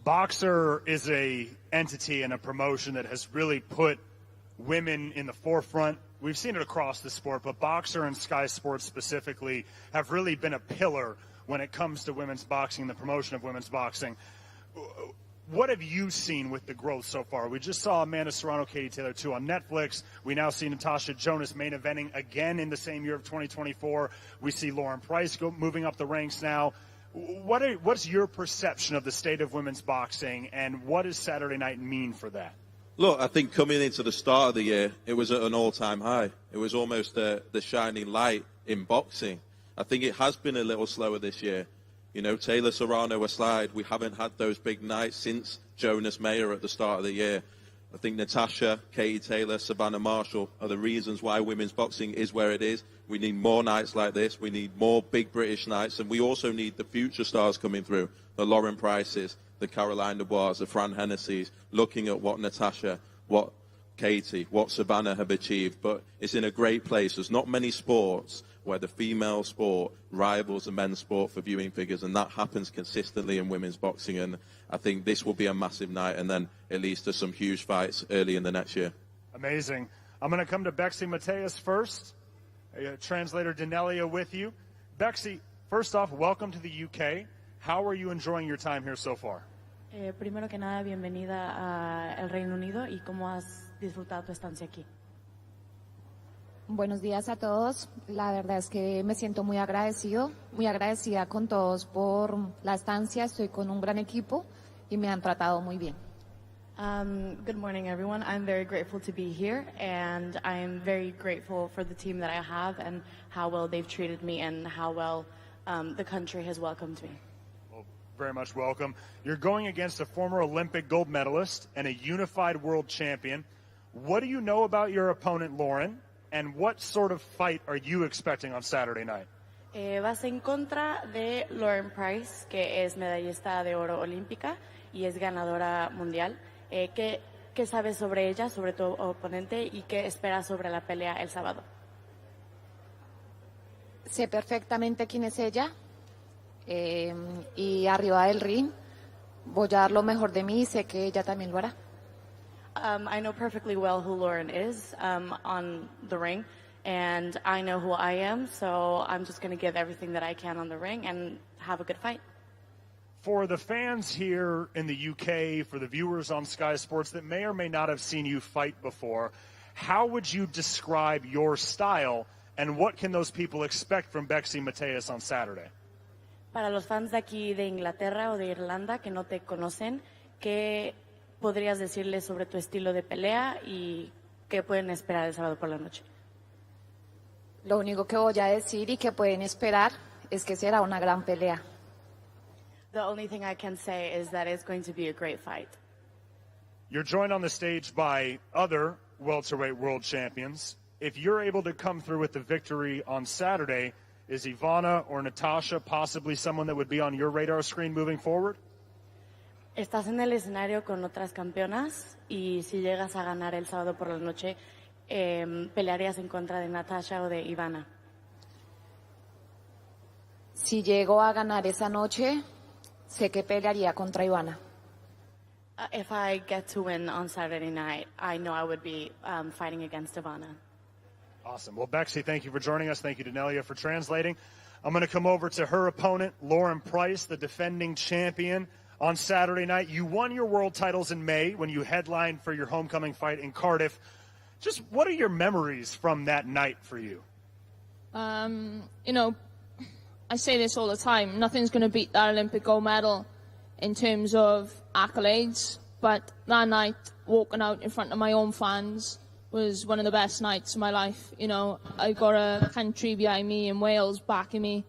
Boxer is a entity and a promotion that has really put women in the forefront. We've seen it across the sport, but Boxer and Sky Sports specifically have really been a pillar when it comes to women's boxing, the promotion of women's boxing. What have you seen with the growth so far? We just saw Amanda Serrano, Katie Taylor, 2 on Netflix. We now see Natasha Jonas main eventing again in the same year of 2024. We see Lauren Price moving up the ranks now. What's your perception of the state of women's boxing, and what does Saturday night mean for that?
Look, I think coming into the start of the year, it was at an all-time high. It was almost the shining light in boxing. I think it has been a little slower this year. You know, Taylor Serrano aside, we haven't had those big nights since Jonas Mayer at the start of the year. I think Natasha, Katie Taylor, Savannah Marshall are the reasons why women's boxing is where it is. We need more nights like this. We need more big British nights. And we also need the future stars coming through, the Lauren Prices, the Caroline Dubois, the Fran Hennessy's, looking at what Natasha, what Katie, what Savannah have achieved. But it's in a great place. There's not many sports where the female sport rivals the men's sport for viewing figures, and that happens consistently in women's boxing. And I think this will be a massive night, and then it leads to some huge fights early in the next year.
Amazing. I'm going to come to Bexy Mateus first. Translator Danelia with you. Bexy, first off, welcome to the UK. How are you enjoying your time here so far?
Primero que nada, bienvenida al Reino Unido y cómo has disfrutado tu estancia aquí.
Buenos días a todos. La verdad es que me siento muy agradecida con todos por la estancia. Estoy con un gran equipo y me han tratado muy bien.
Good morning, everyone. I'm very grateful to be here, and I'm very grateful for the team that I have and how well they've treated me and how well the country has welcomed me.
Well, very much welcome. You're going against a former Olympic gold medalist and a unified world champion. What do you know about your opponent, Lauren? And what sort of fight are you expecting on Saturday night?
Vas en contra de Lauren Price, que es medallista de oro olímpica y es ganadora mundial. ¿Qué sabes sobre ella, sobre tu oponente, y qué esperas sobre la pelea el sábado?
Sé perfectamente quién es ella y arriba del ring voy a dar lo mejor de mí y sé que ella también lo hará.
I know perfectly well who Lauren is on the ring, and I know who I am, so I'm just going to give everything that I can on the ring and have a good fight.
For the fans here in the UK, for the viewers on Sky Sports that may or may not have seen you fight before, how would you describe your style, and what can those people expect from Bexy Mateus on Saturday?
Para los fans de aquí de Inglaterra o de Irlanda que no te conocen, ¿qué podrías decirles sobre tu estilo de pelea y qué pueden esperar el sábado por la noche?
Lo único que voy a decir y que pueden esperar es que será una gran pelea.
The only thing I can say is that it's going to be a great fight.
You're joined on the stage by other welterweight world champions. If you're able to come through with the victory on Saturday, is Ivana or Natasha possibly someone that would be on your radar screen moving forward?
Estás en el escenario con otras campeonas y si llegas a ganar el sábado por la noche, ¿pelearías en contra de Natasha o de Ivana?
Si llego a ganar esa noche, sé que pelearía contra Ivana.
If I get to win on Saturday night, I know I would be fighting against Ivana.
Awesome. Well, Bexy, thank you for joining us. Thank you to Nelia for translating. I'm going to come over to her opponent, Lauren Price, the defending champion on Saturday night. You won your world titles in May when you headlined for your homecoming fight in Cardiff. Just what are your memories from that night for you?
You know, I say this all the time. Nothing's going to beat that Olympic gold medal in terms of accolades. But that night, walking out in front of my own fans was one of the best nights of my life. You know, I got a country behind me in Wales backing me.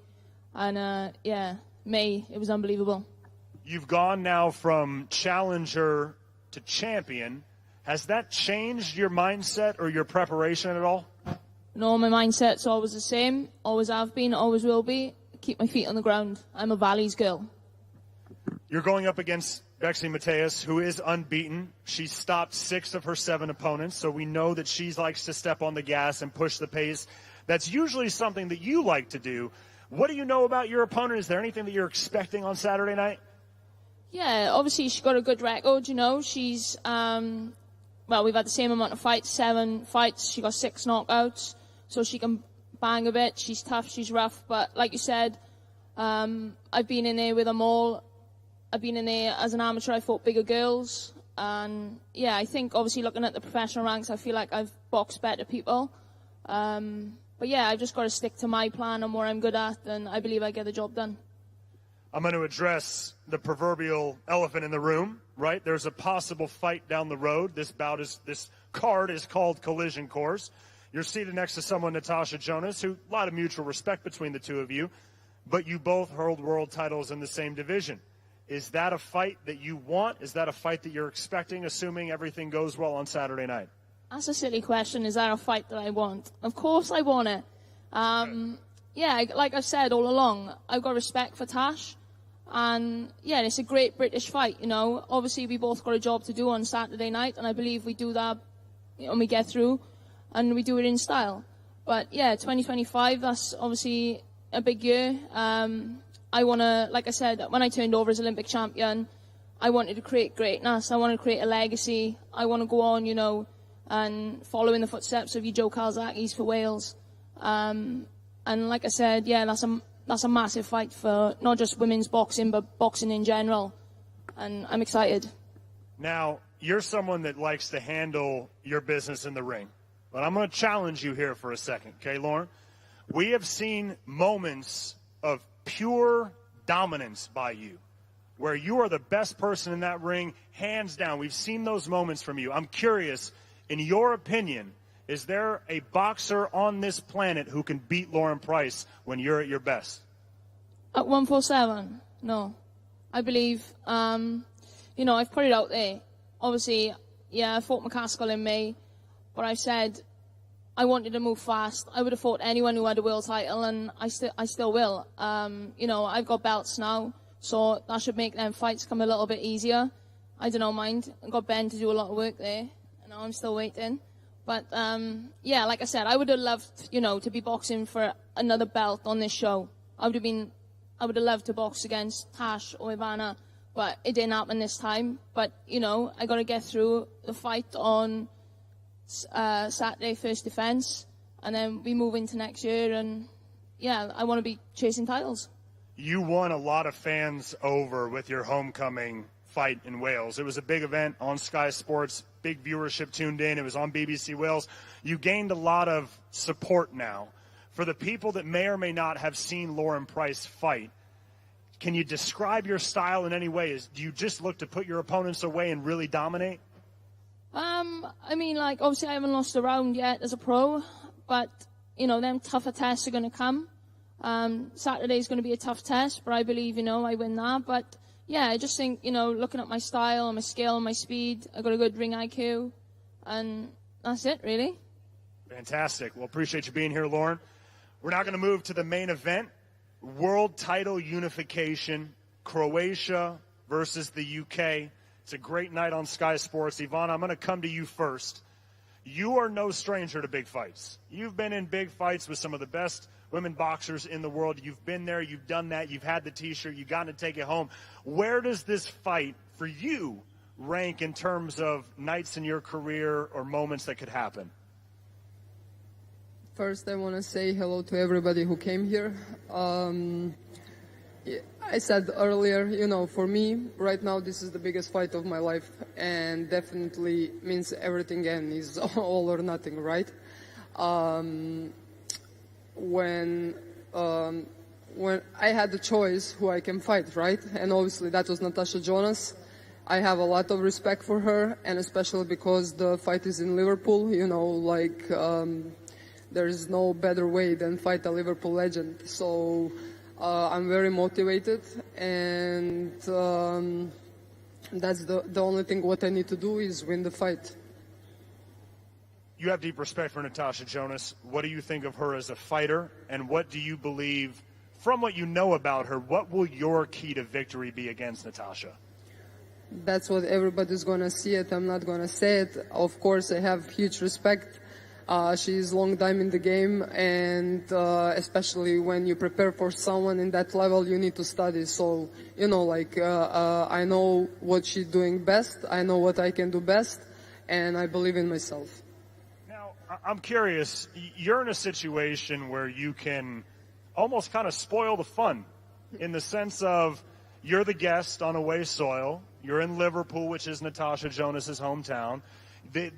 And, yeah, May, it was unbelievable.
You've gone now from challenger to champion. Has that changed your mindset or your preparation at all?
No, my mindset's always the same. Always have been, always will be. Keep my feet on the ground. I'm a Valleys girl.
You're going up against Bexy Mateus, who is unbeaten. She's stopped 6 of her 7 opponents, so we know that she likes to step on the gas and push the pace. That's usually something that you like to do. What do you know about your opponent? Is there anything that you're expecting on Saturday night?
Yeah, obviously she's got a good record, you know. She's, well, we've had the same amount of fights, 7 fights. She got 6 knockouts, so she can bang a bit. She's tough, she's rough, but like you said, I've been in there with them all. I've been in there as an amateur. I fought bigger girls, and yeah, I think obviously looking at the professional ranks, I feel like I've boxed better people. But yeah, I've just got to stick to my plan and what I'm good at, and I believe I get the job done.
I'm going to address the proverbial elephant in the room, right? There's a possible fight down the road. This card is called Collision Course. You're seated next to someone, Natasha Jonas, who a lot of mutual respect between the two of you, but you both hold world titles in the same division. Is that a fight that you want? Is that a fight that you're expecting, assuming everything goes well on Saturday night?
That's a silly question. Is that a fight that I want? Of course I want it. Yeah, like I've said all along, I've got respect for Tash. And, yeah, it's a great British fight, you know. Obviously, we both got a job to do on Saturday night, and I believe we do that when we get through, and we do it in style. But, yeah, 2025, that's obviously a big year. I want to, like I said, when I turned over as Olympic champion, I wanted to create greatness. I want to create a legacy. I want to go on, you know, and follow in the footsteps of your Joe Calzakis for Wales. And like I said, yeah, that's a massive fight for not just women's boxing, but boxing in general. And I'm excited.
Now, you're someone that likes to handle your business in the ring. But I'm going to challenge you here for a second, okay, Lauren? We have seen moments of pure dominance by you, where you are the best person in that ring, hands down. We've seen those moments from you. I'm curious, in your opinion, is there a boxer on this planet who can beat Lauren Price when you're at your best?
At 147, no. I believe, you know, I've put it out there. Obviously, yeah, I fought McCaskill in May, but I said I wanted to move fast. I would have fought anyone who had a world title, and I still will. You know, I've got belts now, so that should make them fights come a little bit easier. I don't mind. I've got Ben to do a lot of work there, and now I'm still waiting. But, yeah, like I said, I would have loved, you know, to be boxing for another belt on this show. I would have loved to box against Tash or Ivana, but it didn't happen this time. But, you know, I got to get through the fight on Saturday, first defense, and then we move into next year, and, yeah, I want to be chasing titles.
You won a lot of fans over with your homecoming fight in Wales. It was a big event on Sky Sports, big viewership tuned in. It was on BBC Wales. You gained a lot of support now. For the people that may or may not have seen Lauren Price fight, can you describe your style in any way? Do you just look to put your opponents away and really dominate?
I mean, like, obviously I haven't lost a round yet as a pro, but, you know, them tougher tests are going to come. Saturday's going to be a tough test, but I believe, you know, I win that. But, yeah, I just think, you know, looking at my style and my skill and my speed, I got a good ring IQ, and that's it, really.
Fantastic. Well, appreciate you being here, Lauren. We're now going to move to the main event, world title unification, Croatia versus the UK. It's a great night on Sky Sports. Ivana, I'm going to come to you first. You are no stranger to big fights. You've been in big fights with some of the best women boxers in the world. You've been there. You've done that. You've had the T-shirt. You've gotten to take it home. Where does this fight for you rank in terms of nights in your career or moments that could happen?
First, I want to say hello to everybody who came here. I said earlier, you know, for me, right now, this is the biggest fight of my life, and definitely means everything and is all or nothing, right? When I had the choice who I can fight, right? And obviously that was Natasha Jonas. I have a lot of respect for her, and especially because the fight is in Liverpool, you know, like, there is no better way than fight a Liverpool legend. So I'm very motivated, and that's the only thing what I need to do is win the fight.
You have deep respect for Natasha Jonas. What do you think of her as a fighter, and what do you believe, from what you know about her, what will your key to victory be against Natasha?
That's what everybody's going to see it. I'm not going to say it. Of course, I have huge respect. She's long time in the game, and especially when you prepare for someone in that level, you need to study. So, you know, like, I know what she's doing best. I know what I can do best, and I believe in myself.
Now, I'm curious. You're in a situation where you can almost kind of spoil the fun in the sense of you're the guest on away soil. You're in Liverpool, which is Natasha Jonas's hometown.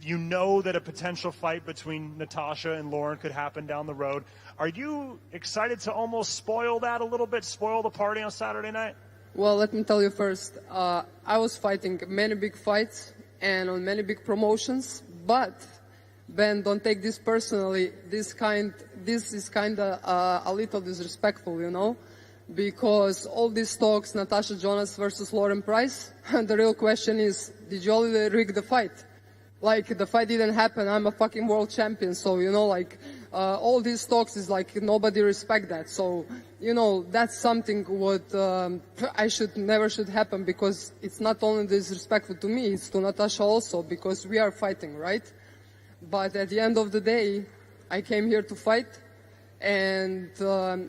You know that a potential fight between Natasha and Lauren could happen down the road. Are you excited to almost spoil that a little bit, spoil the party on Saturday night?
Well, let me tell you first, I was fighting many big fights and on many big promotions, but Ben, don't take this personally. This is kind of a little disrespectful, you know, because all these talks, Natasha Jonas versus Lauren Price, the real question is, did you already rig the fight? Like, the fight didn't happen. I'm a fucking world champion. So, you know, like, all these talks is like, nobody respect that. So, you know, that's something what I never should happen, because it's not only disrespectful to me, it's to Natasha also, because we are fighting, right? But at the end of the day, I came here to fight. And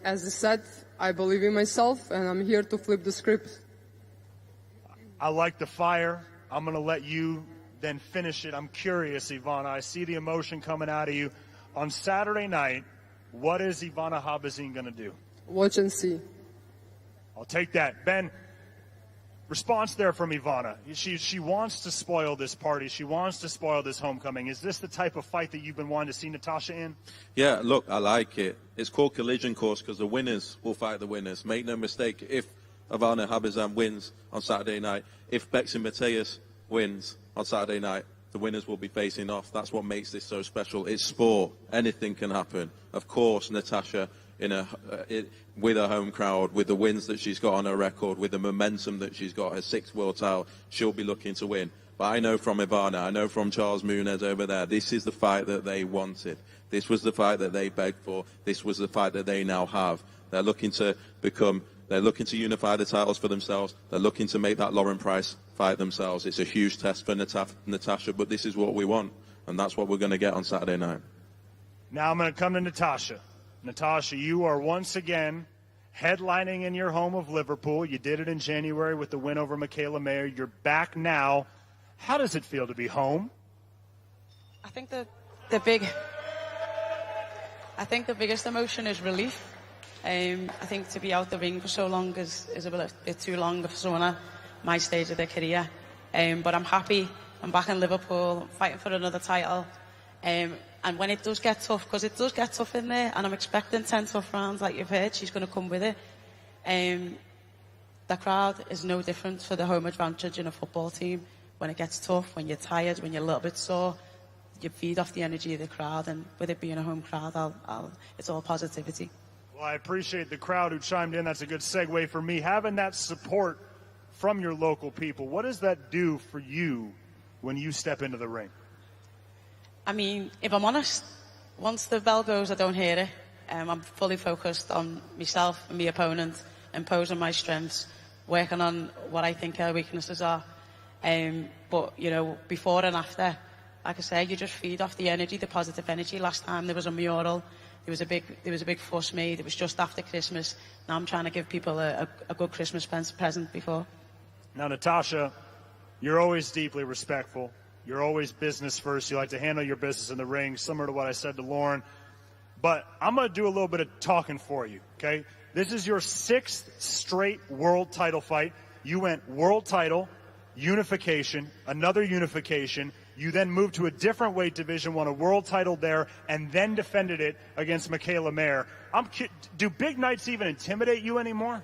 as I said, I believe in myself, and I'm here to flip the script.
I like the fire. I'm going to let you then finish it. I'm curious, Ivana. I see the emotion coming out of you. On Saturday night, what is Ivana Habazin going to do?
Watch and see.
I'll take that. Ben, response there from Ivana. She wants to spoil this party. She wants to spoil this homecoming. Is this the type of fight that you've been wanting to see Natasha in?
Yeah, look, I like it. It's called collision course because the winners will fight the winners. Make no mistake, if Ivana Habazin wins on Saturday night, if Bexy Mateus wins on Saturday night, the winners will be facing off. That's what makes this so special. It's sport. Anything can happen. Of course, Natasha, with her home crowd, with the wins that she's got on her record, with the momentum that she's got, her 6th world title, she'll be looking to win. But I know from Ivana, I know from Charles Muniz over there, this is the fight that they wanted. This was the fight that they begged for. This was the fight that they now have. They're looking to unify the titles for themselves. They're looking to make that Lauren Price fight themselves. It's a huge test for Natasha, but this is what we want, and that's what we're going to get on Saturday night.
Now I'm going to come to Natasha. Natasha, you are once again headlining in your home of Liverpool. You did it in January with the win over Michaela Mayer. You're back now. How does it feel to be home?
I think the biggest emotion is relief. I think to be out the ring for so long is a bit too long for someone at my stage of their career. But I'm happy. I'm back in Liverpool, fighting for another title. And when it does get tough, because it does get tough in there, and I'm expecting 10 tough rounds, like you've heard, she's going to come with it. The crowd is no different for the home advantage in a football team. When it gets tough, when you're tired, when you're a little bit sore, you feed off the energy of the crowd, and with it being a home crowd, it's all positivity.
Well, I appreciate the crowd who chimed in. That's a good segue for me. Having that support from your local people, what does that do for you when you step into the ring?
I mean, if I'm honest, once the bell goes, I don't hear it. I'm fully focused on myself and my opponent, imposing my strengths, working on what I think our weaknesses are. But, you know, before and after, like I say, you just feed off the energy, the positive energy. Last time there was a mural, there was a big fuss made. It was just after Christmas. Now I'm trying to give people a good Christmas present before.
Now, Natasha, you're always deeply respectful. You're always business first. You like to handle your business in the ring, similar to what I said to Lauren. But I'm going to do a little bit of talking for you, okay? This is your 6th straight world title fight. You went world title, unification, another unification. You then moved to a different weight division, won a world title there, and then defended it against Michaela Mayer. Do big nights even intimidate you anymore?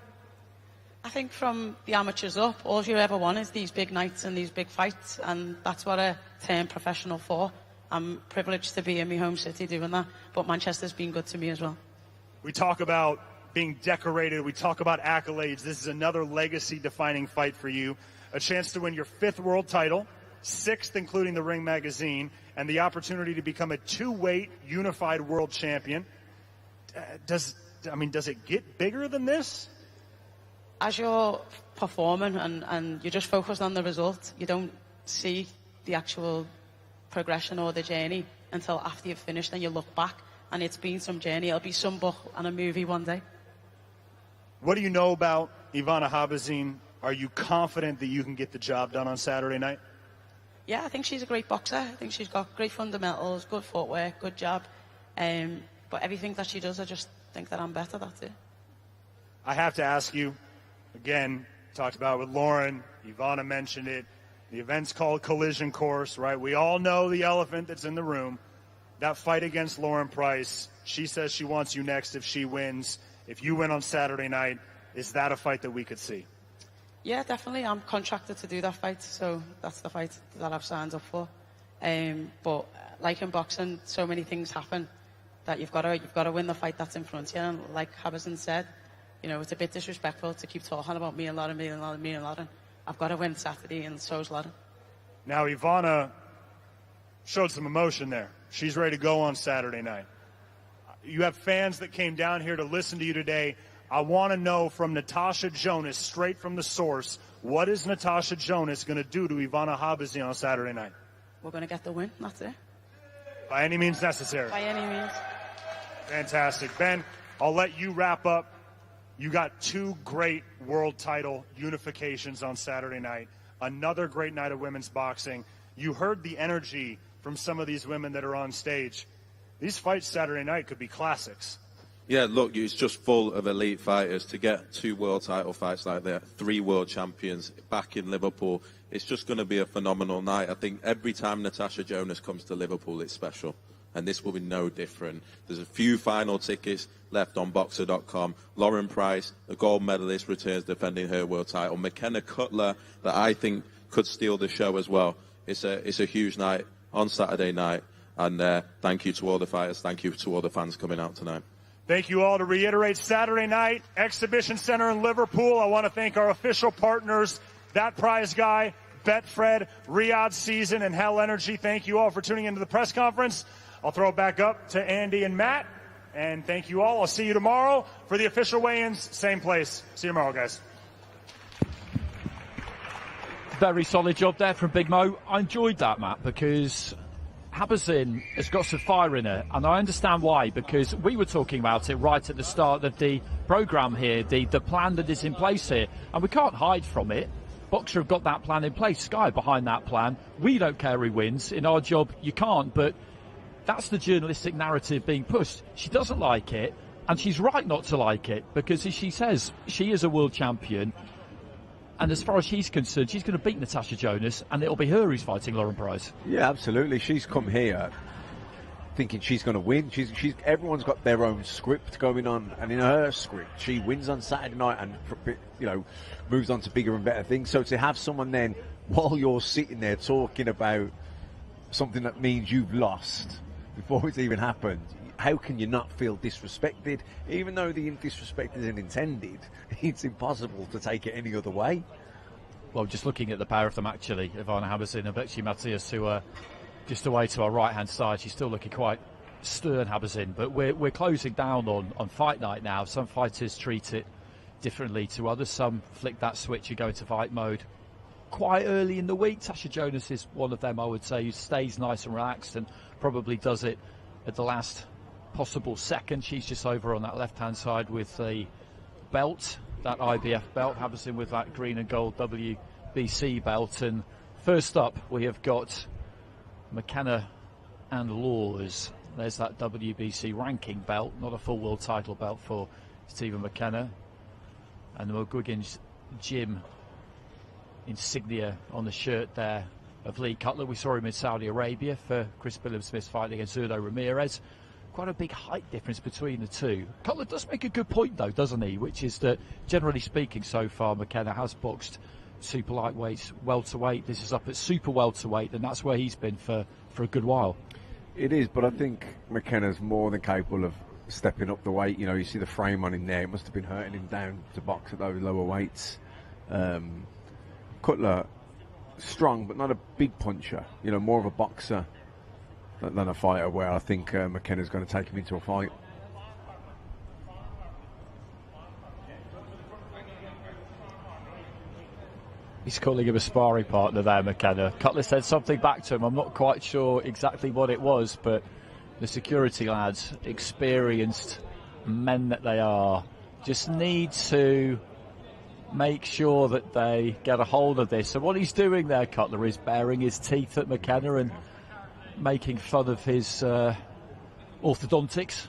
I think from the amateurs up, all you ever want is these big nights and these big fights, and that's what I turned professional for. I'm privileged to be in my home city doing that, but Manchester's been good to me as well.
We talk about being decorated. We talk about accolades. This is another legacy-defining fight for you. A chance to win your 5th world title, 6th including the Ring magazine, and the opportunity to become a 2-weight unified world champion. Does it get bigger than this?
As you're performing and you're just focused on the result, you don't see the actual progression or the journey until after you've finished and you look back, and it's been some journey. It'll be some book and a movie one day.
What do you know about Ivana Habazin? Are you confident that you can get the job done on Saturday night?
Yeah, I think she's a great boxer. I think she's got great fundamentals, good footwork, good jab. But everything that she does, I just think that I'm better, that's it.
I have to ask you, again, talked about it with Lauren, Ivana mentioned it, the event's called Collision Course, right? We all know the elephant that's in the room. That fight against Lauren Price, she says she wants you next if she wins. If you win on Saturday night, is that a fight that we could see?
Yeah, definitely. I'm contracted to do that fight, so that's the fight that I've signed up for. But like in boxing, so many things happen that you've got to win the fight that's in front of you. And like Habazin said, you know, it's a bit disrespectful to keep talking about me and Lauren. I've got to win Saturday, and so's Lauren.
Now, Ivana showed some emotion there. She's ready to go on Saturday night. You have fans that came down here to listen to you today. I want to know from Natasha Jonas, straight from the source, what is Natasha Jonas going to do to Ivana Habazin on Saturday night?
We're going to get the win, that's it.
By any means necessary.
By any means.
Fantastic. Ben, I'll let you wrap up. You got 2 great world title unifications on Saturday night. Another great night of women's boxing. You heard the energy from some of these women that are on stage. These fights Saturday night could be classics.
Yeah, look, it's just full of elite fighters. To get 2 world title fights like that, 3 world champions back in Liverpool, it's just going to be a phenomenal night. I think every time Natasha Jonas comes to Liverpool, it's special. And this will be no different. There's a few final tickets left on Boxer.com. Lauren Price, the gold medalist, returns defending her world title. McKenna-Cutler, that I think could steal the show as well. It's a huge night on Saturday night. And thank you to all the fighters. Thank you to all the fans coming out tonight.
Thank you all. To reiterate, Saturday night, Exhibition Center in Liverpool. I want to thank our official partners, That Prize Guy, Betfred, Riyadh Season, and Hell Energy. Thank you all for tuning into the press conference. I'll throw it back up to Andy and Matt. And thank you all. I'll see you tomorrow for the official weigh-ins. Same place. See you tomorrow, guys.
Very solid job there from Big Mo. I enjoyed that, Matt, because Habazin has got some fire in her, and I understand why, because we were talking about it right at the start of the programme here, the plan that is in place here, and we can't hide from it. Boxer have got that plan in place. Sky behind that plan. We don't care who wins. In our job, you can't, but that's the journalistic narrative being pushed. She doesn't like it, And she's right not to like it, because as she says, she is a world champion. And as far as she's concerned, she's going to beat Natasha Jonas, and it'll be her who's fighting Lauren Price.
Yeah, absolutely. She's come here thinking she's going to win. Everyone's got their own script going on, and in her script, she wins on Saturday night and, you know, moves on to bigger and better things. So to have someone then, while you're sitting there talking about something that means you've lost before it's even happened, how can you not feel disrespected? Even though the disrespect isn't intended, it's impossible to take it any other way.
Well, just looking at the pair of them, actually, Ivana Habazin and Bexy Mateus, who are just away to our right-hand side. She's still looking quite stern, Habazin, but we're closing down on fight night now. Some fighters treat it differently to others. Some flick that switch and go into fight mode quite early in the week. Natasha Jonas is one of them, I would say, who stays nice and relaxed and probably does it at the last possible second. She's just over on that left-hand side with the belt, that IBF belt. Habazin with that green and gold WBC belt. And first up, we have got McKenna and Laws. There's that WBC ranking belt, not a full world title belt for Stephen McKenna. And the McGuigan's gym insignia on the shirt there of Lee Cutler. We saw him in Saudi Arabia for Chris Billam-Smith's fight against Zurdo Ramirez. Quite a big height difference between the two. Cutler does make a good point, though, doesn't he? Which is that, generally speaking, so far, McKenna has boxed super lightweight, welterweight. This is up at super welterweight, and that's where he's been for a good while.
It is, but I think McKenna's more than capable of stepping up the weight. You know, you see the frame on him there. It must have been hurting him down to box at those lower weights. Cutler, strong, but not a big puncher. You know, more of a boxer than a fighter, where I think McKenna's going to take him into a fight.
He's calling him a sparring partner there, McKenna. Cutler said something back to him. I'm not quite sure exactly what it was, but the security lads, experienced men that they are, just need to make sure that they get a hold of this. So what he's doing there, Cutler, is baring his teeth at McKenna and making fun of his orthodontics,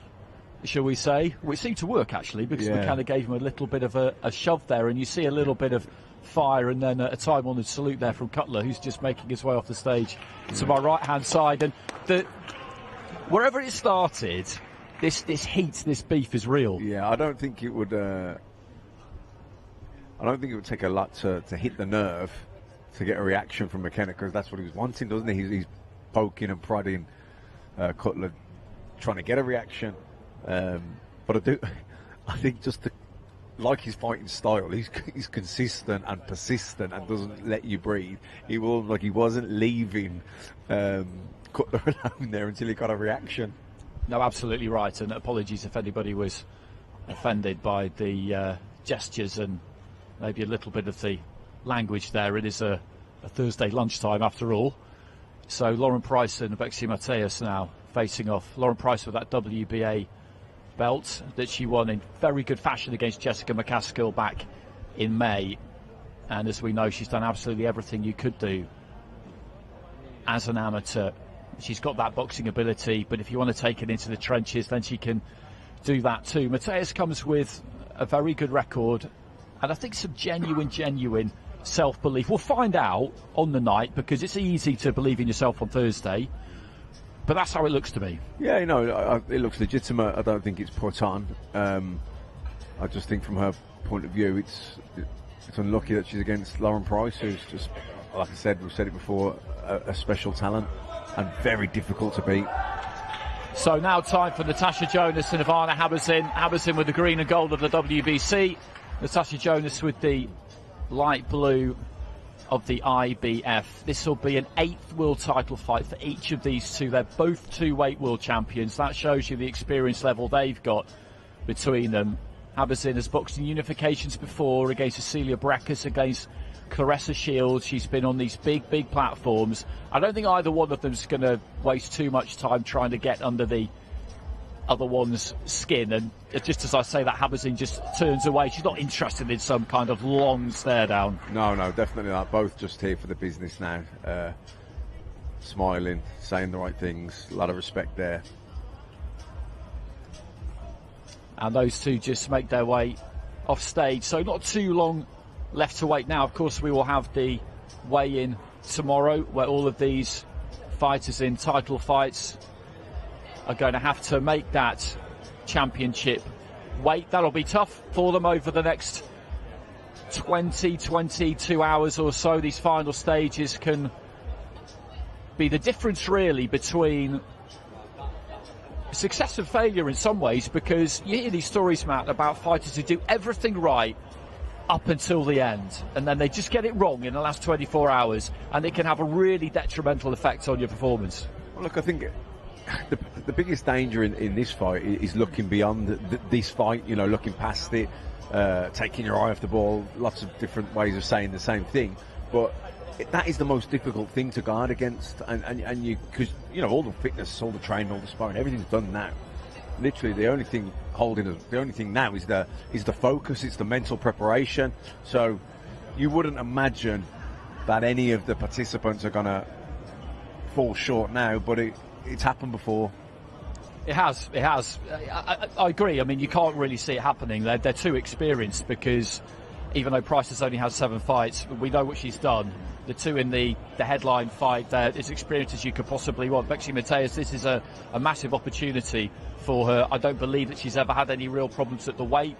shall we say, which seemed to work, actually, because McKenna gave him a little bit of a shove there, and you see a little bit of fire and then a time-honoured salute there from Cutler, who's just making his way off the stage to my right-hand side. And wherever it started, this heat, this beef is real.
Yeah, I don't think it would take a lot to hit the nerve to get a reaction from McKenna, because that's what he was wanting, doesn't he? He's poking and prodding Cutler, trying to get a reaction. But I think just like his fighting style, he's consistent and persistent and doesn't let you breathe. He wasn't leaving Cutler alone there until he got a reaction.
No, absolutely right. And apologies if anybody was offended by the gestures and maybe a little bit of the language there. It is a Thursday lunchtime after all. So Lauren Price and Bexy Mateus now facing off. Lauren Price with that WBA belt that she won in very good fashion against Jessica McCaskill back in May. And as we know, she's done absolutely everything you could do as an amateur. She's got that boxing ability, but if you want to take it into the trenches, then she can do that too. Mateus comes with a very good record, and I think some genuine self-belief. We'll find out on the night, because it's easy to believe in yourself on Thursday, but that's how it looks to me.
Yeah, you know, it looks legitimate. I don't think it's put on. I just think from her point of view, it's unlucky that she's against Lauren Price, who's just, like I said, we've said it before, a special talent and very difficult to beat.
So now time for Natasha Jonas and Ivana Habazin. Habazin with the green and gold of the WBC. Natasha Jonas with the light blue of the IBF. This will be an 8th world title fight for each of these two. They're both two-weight world champions. That shows you the experience level they've got between them. Habazin has boxed in unifications before against Cecilia Brækhus, against Claressa Shields. She's been on these big platforms. I don't think either one of them's going to waste too much time trying to get under the other one's skin. And just as I say that, Habazin just turns away. She's not interested in some kind of long stare down.
No, definitely not. Both just here for the business now. Smiling, saying the right things. A lot of respect there.
And those two just make their way off stage. So not too long left to wait now. Of course, we will have the weigh-in tomorrow, where all of these fighters in title fights are going to have to make that championship weight. That'll be tough for them over the next 22 hours or so. These final stages can be the difference really between success and failure in some ways, because you hear these stories, Matt, about fighters who do everything right up until the end, and then they just get it wrong in the last 24 hours, and it can have a really detrimental effect on your performance.
Well, look, I think the biggest danger in this fight is looking beyond this fight, you know, looking past it, taking your eye off the ball, lots of different ways of saying the same thing, but that is the most difficult thing to guard against, and you, because you know, all the fitness, all the training, all the sparring, everything's done now. Literally, the only thing now is the focus, it's the mental preparation. So you wouldn't imagine that any of the participants are going to fall short now, but it's happened before.
It has. I agree. I mean, you can't really see it happening. They're too experienced, because even though Price has only had 7 fights, we know what she's done. The two in the headline fight, they're as experienced as you could possibly want. Bexy Mateus, this is a massive opportunity for her. I don't believe that she's ever had any real problems at the weight.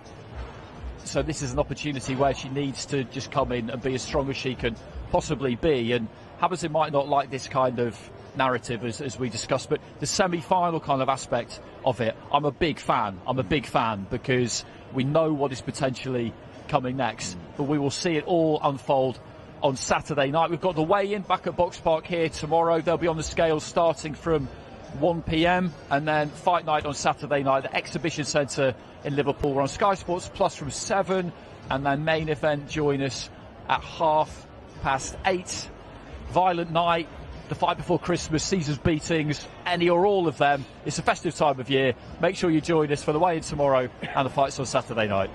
So this is an opportunity where she needs to just come in and be as strong as she can possibly be. And Habazin might not like this kind of narrative as we discussed, but the semi-final kind of aspect of it, I'm a big fan because we know what is potentially coming next, but we will see it all unfold on Saturday night. We've got the weigh-in back at Box Park here tomorrow. They'll be on the scales starting from 1 p.m. and then fight night on Saturday night, the Exhibition Centre in Liverpool. We're on Sky Sports Plus from 7, and then main event join us at 8:30. Violent night, the fight before Christmas, Caesar's beatings, any or all of them. It's a festive time of year. Make sure you join us for the weigh-in tomorrow and the fights on Saturday night.